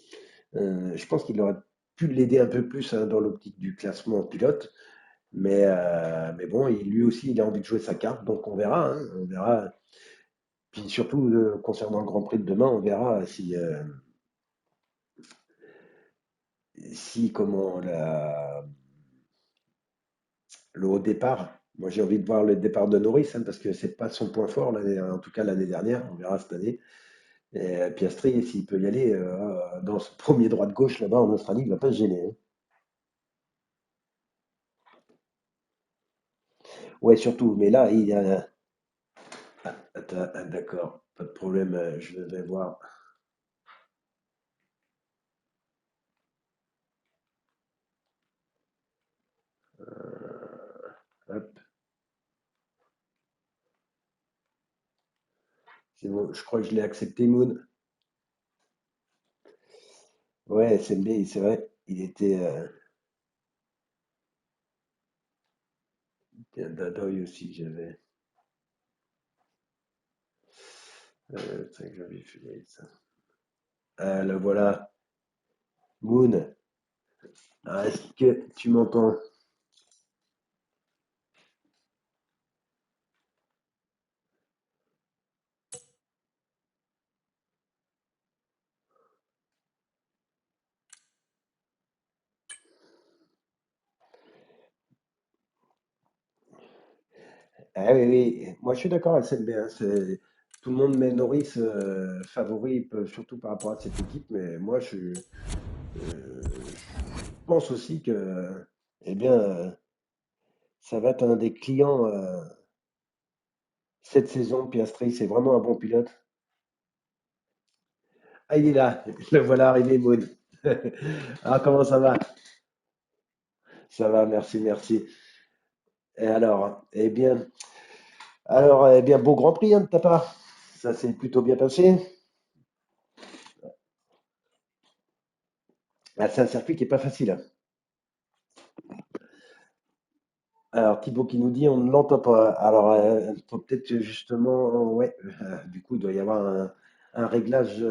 Je pense qu'il aurait pu l'aider un peu plus hein, dans l'optique du classement pilote. Mais bon, lui aussi, il a envie de jouer sa carte, donc on verra, hein, on verra. Puis surtout, concernant le Grand Prix de demain, on verra si comment le haut départ. Moi, j'ai envie de voir le départ de Norris, hein, parce que c'est pas son point fort, en tout cas l'année dernière, on verra cette année. Et Piastri, s'il peut y aller dans ce premier droite-gauche là-bas en Australie, il va pas se gêner. Hein. Ouais, surtout, mais là, il y a. Attends, d'accord, pas de problème, je vais voir. Hop, c'est bon, je crois que je l'ai accepté, Moon. Ouais, SMB, c'est vrai, il était. Dadoy aussi, j'avais. C'est vrai que j'avais fait ça. Ah, le voilà, Moon. Ah, est-ce que tu m'entends? Ah oui, oui, moi je suis d'accord avec SMB. Hein, tout le monde met Norris favori, surtout par rapport à cette équipe, mais moi, je pense aussi que, eh bien, ça va être un des clients cette saison. Piastri, c'est vraiment un bon pilote. Ah, il est là, le voilà arrivé, Maud. Ah, comment ça va? Ça va, merci, merci. Et alors, eh bien, beau Grand Prix hein, de ta part. Ça s'est plutôt bien passé. Ah, c'est un circuit qui est pas facile, hein. Alors, Thibaut qui nous dit on ne l'entend pas. Alors, faut peut-être justement, ouais, du coup, il doit y avoir un réglage.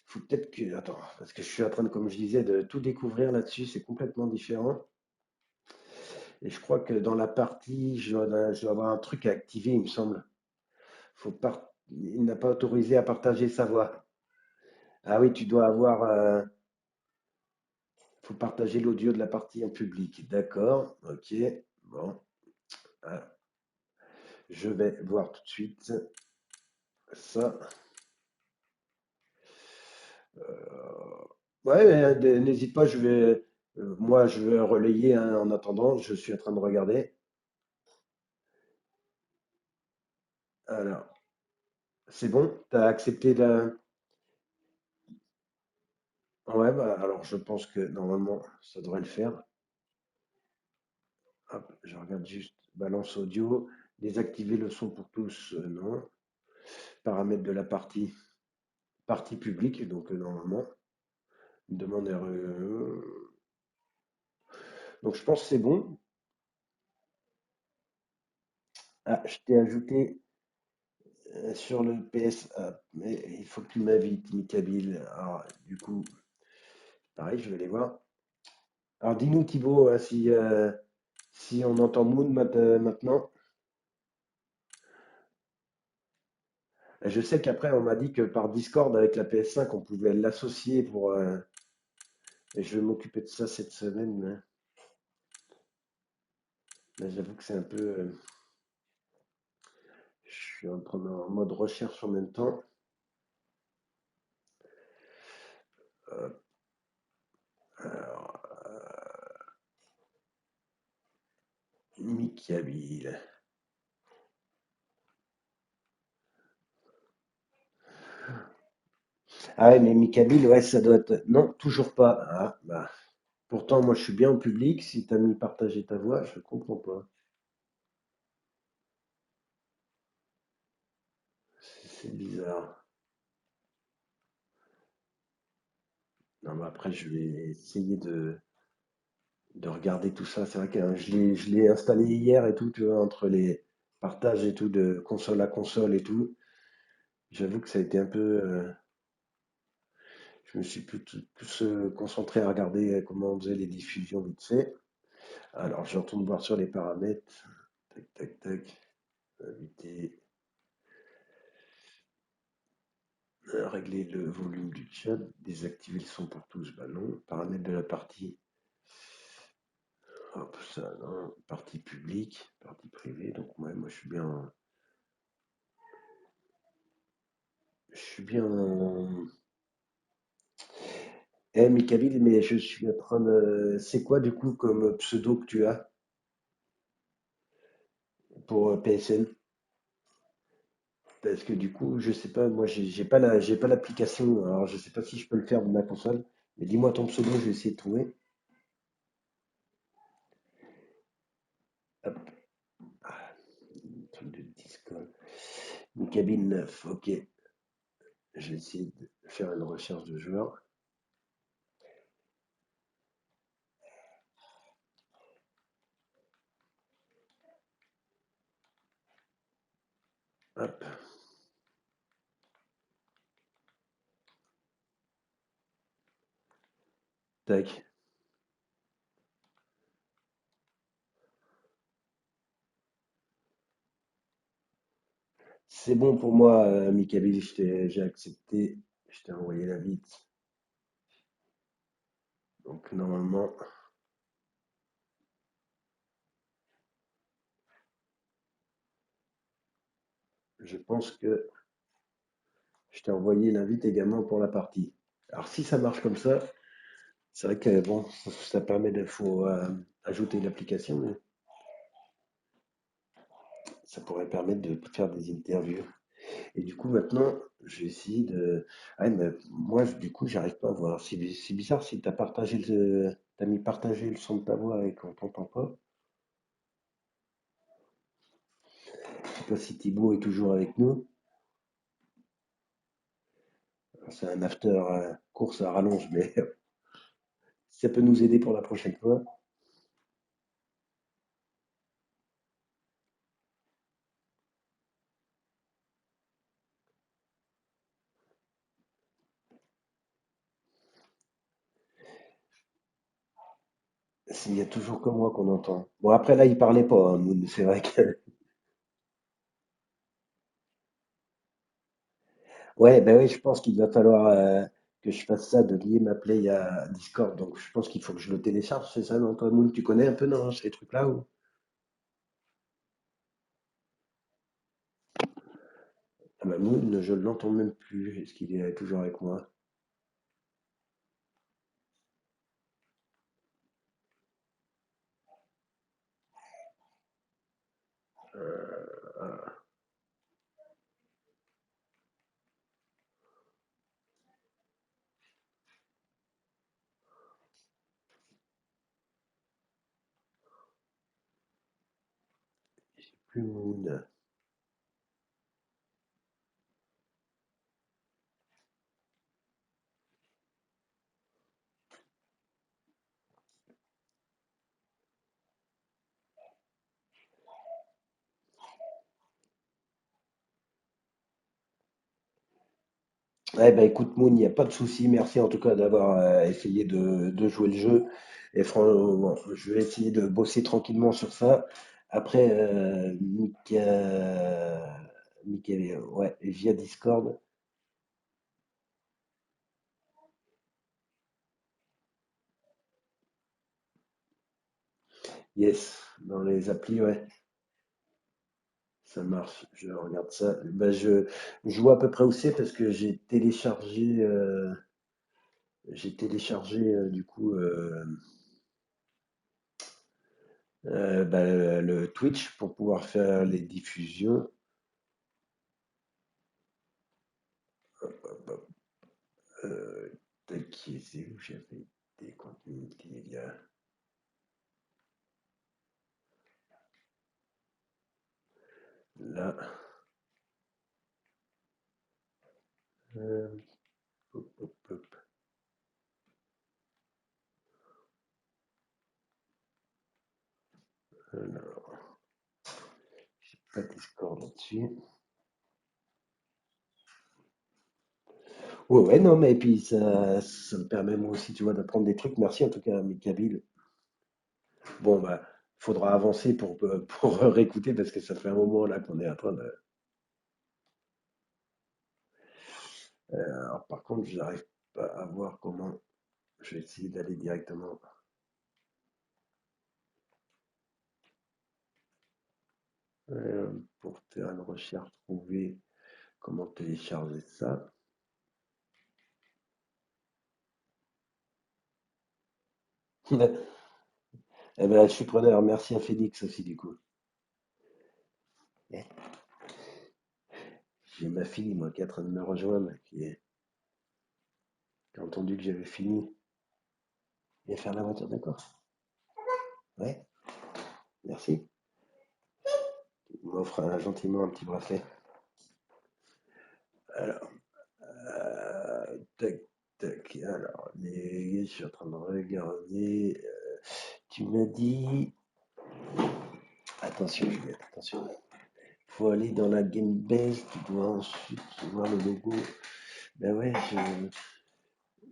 Faut peut-être que, attends, parce que je suis en train de, comme je disais, de tout découvrir là-dessus, c'est complètement différent. Et je crois que dans la partie, je dois avoir un truc à activer, il me semble. Il n'a pas autorisé à partager sa voix. Ah oui, tu dois avoir, faut partager l'audio de la partie en public. D'accord, ok, bon, ah, je vais voir tout de suite ça. Euh, ouais, n'hésite pas, moi, je vais relayer hein, en attendant. Je suis en train de regarder. Alors, c'est bon, tu as accepté la. Ouais, bah, alors je pense que normalement, ça devrait le faire. Hop, je regarde juste balance audio, désactiver le son pour tous, non. Paramètres de la partie publique, donc normalement, demande RE. Donc je pense que c'est bon. Ah, je t'ai ajouté sur le PS App, mais il faut que tu m'invites, Mikabil. Alors, du coup, pareil, je vais aller voir. Alors, dis-nous, Thibaut, si on entend Moon maintenant. Je sais qu'après, on m'a dit que par Discord, avec la PS5, on pouvait l'associer pour. Et je vais m'occuper de ça cette semaine. Là, j'avoue que c'est un peu. Je suis en mode recherche en même temps. Euh, alors, Mikabil. Ah ouais, mais Mikabil, ouais, ça doit être. Non, toujours pas. Ah, bah. Pourtant, moi, je suis bien en public. Si t'as mis partager ta voix, je comprends pas. C'est bizarre. Non, mais après, je vais essayer de regarder tout ça. C'est vrai que je l'ai installé hier et tout, tu vois, entre les partages et tout, de console à console et tout. J'avoue que ça a été un peu. Je me suis plus concentré à regarder comment on faisait les diffusions vite fait. Alors, je retourne voir sur les paramètres. Tac, tac, tac. Inviter. Régler le volume du chat. Désactiver le son pour tous. Bah non. Paramètres de la partie. Hop, ça, non. Partie publique. Partie privée. Donc, ouais, moi, je suis bien. Je suis bien. Eh, Mikabil, mais je suis en train de. C'est quoi, du coup, comme pseudo que tu as pour PSN? Parce que du coup, je sais pas, moi j'ai pas l'application, alors je sais pas si je peux le faire de ma console. Mais dis-moi ton pseudo, je vais essayer de trouver. Hop, ah, truc de Discord. Une cabine 9, ok. Je vais essayer de faire une recherche de joueur. Hop, tac. C'est bon pour moi, Mikabil, j'ai accepté. Je t'ai envoyé l'invite. Donc normalement, je pense que. Je t'ai envoyé l'invite également pour la partie. Alors si ça marche comme ça, c'est vrai que bon, ça permet de faut ajouter l'application, mais ça pourrait permettre de faire des interviews. Et du coup maintenant, je vais essayer de. Ah, mais moi, du coup, j'arrive pas à voir. C'est bizarre si t'as partagé t'as mis partager le son de ta voix et qu'on t'entend pas. Je sais pas si Thibaut est toujours avec nous. C'est un after course à rallonge, mais si ça peut nous aider pour la prochaine fois. Il y a toujours que moi qu'on entend. Bon, après là, il parlait pas, hein, Moon, c'est vrai que. Ouais, ben oui, je pense qu'il va falloir que je fasse ça, de lier ma play à Discord. Donc je pense qu'il faut que je le télécharge, c'est ça, non, toi, Moon, tu connais un peu, non, ces trucs-là ou... Ah bah Moon, je ne l'entends même plus. Est-ce qu'il est toujours avec moi? Ah, plus Moon. Ouais, bah écoute, Moon, il n'y a pas de souci. Merci en tout cas d'avoir essayé de jouer le jeu. Et franchement, je vais essayer de bosser tranquillement sur ça. Après, Mika, ouais, via Discord. Yes, dans les applis, ouais, ça marche. Je regarde ça. Bah, je vois à peu près où c'est parce que j'ai téléchargé du coup bah, le Twitch pour pouvoir faire les diffusions. Hop, hop, hop. Tac, c'est où j'avais des contenus Multimédia. Là, euh, hop, hop, hop. Alors, pas Discord là-dessus. Ouais, ouais, non, mais puis ça me permet moi aussi, tu vois, d'apprendre des trucs. Merci en tout cas, Mikabil. Bon, bah, faudra avancer pour réécouter parce que ça fait un moment là qu'on est en train de. Alors, par contre, je n'arrive pas à voir comment. Je vais essayer d'aller directement pour faire une recherche, trouver comment télécharger ça. Eh ben, je suis preneur. Merci à Félix aussi, du coup. Eh, j'ai ma fille, moi, qui est en train de me rejoindre, qui a entendu que j'avais fini. Viens faire la voiture, d'accord? Ouais, merci. Il m'offre gentiment un petit bracelet. Alors, tac, tac. Alors, je suis en train de regarder. Tu m'as dit. Attention, Juliette, attention. Faut aller dans la game base, tu dois ensuite voir le logo. Ben ouais,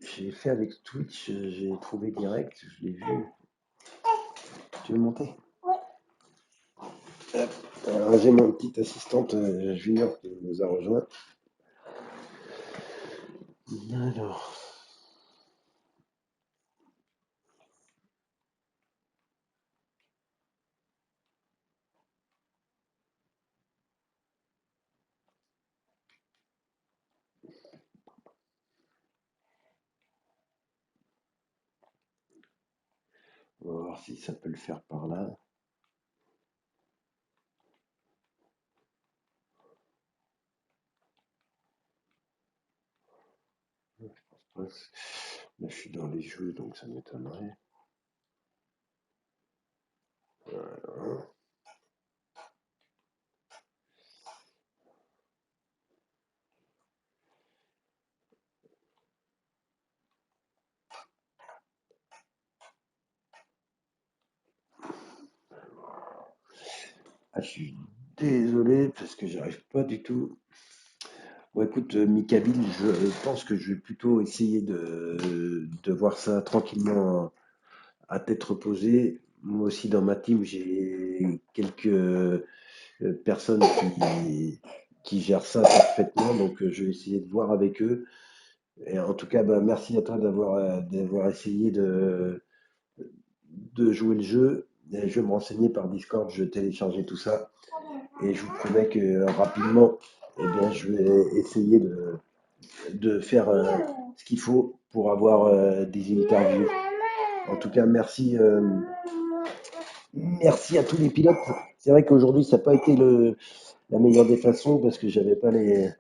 j'ai fait avec Twitch, j'ai trouvé direct, je l'ai vu. Tu veux monter? Hop. Alors j'ai ma petite assistante junior qui nous a rejoint. Alors, On va voir si ça peut le faire par là. Je pense pas. Là, je suis dans les jeux, donc ça m'étonnerait. Voilà. Ah, je suis désolé parce que j'arrive pas du tout. Bon, écoute, Mickaël, je pense que je vais plutôt essayer de voir ça tranquillement à tête reposée. Moi aussi, dans ma team, j'ai quelques personnes qui gèrent ça parfaitement, donc je vais essayer de voir avec eux. Et en tout cas, bah, merci à toi d'avoir essayé de jouer le jeu. Et je vais me renseigner par Discord, je vais télécharger tout ça. Et je vous promets que rapidement, eh bien, je vais essayer de faire ce qu'il faut pour avoir des interviews. En tout cas, merci à tous les pilotes. C'est vrai qu'aujourd'hui, ça n'a pas été la meilleure des façons parce que j'avais pas les.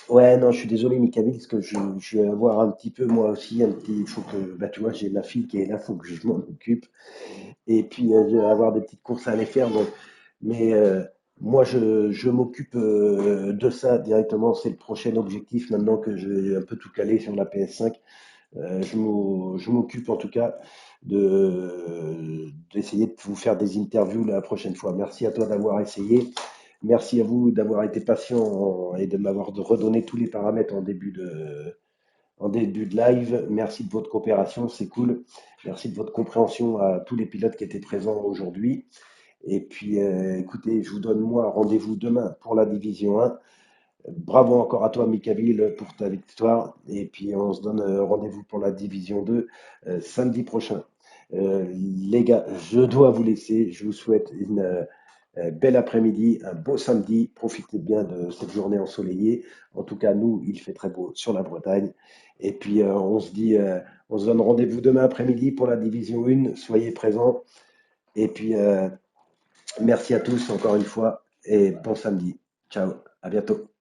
Ouais, non, je suis désolé, Mickaël, parce que je vais avoir un petit peu, moi aussi, un petit. Il faut que, bah, tu vois, j'ai ma fille qui est là, il faut que je m'en occupe. Et puis, je vais avoir des petites courses à aller faire. Donc, mais moi, je m'occupe de ça directement. C'est le prochain objectif maintenant que j'ai un peu tout calé sur la PS5. Je m'occupe en tout cas d'essayer de vous faire des interviews la prochaine fois. Merci à toi d'avoir essayé. Merci à vous d'avoir été patient et de m'avoir redonné tous les paramètres en début de live. Merci de votre coopération, c'est cool. Merci de votre compréhension à tous les pilotes qui étaient présents aujourd'hui. Et puis, écoutez, je vous donne moi rendez-vous demain pour la division 1. Bravo encore à toi, Mickaël, pour ta victoire. Et puis, on se donne rendez-vous pour la division 2 samedi prochain. Les gars, je dois vous laisser. Je vous souhaite une belle après-midi, un beau samedi. Profitez bien de cette journée ensoleillée. En tout cas, nous, il fait très beau sur la Bretagne. Et puis, on se donne rendez-vous demain après-midi pour la division 1. Soyez présents. Et puis, merci à tous encore une fois et bon samedi. Ciao, à bientôt.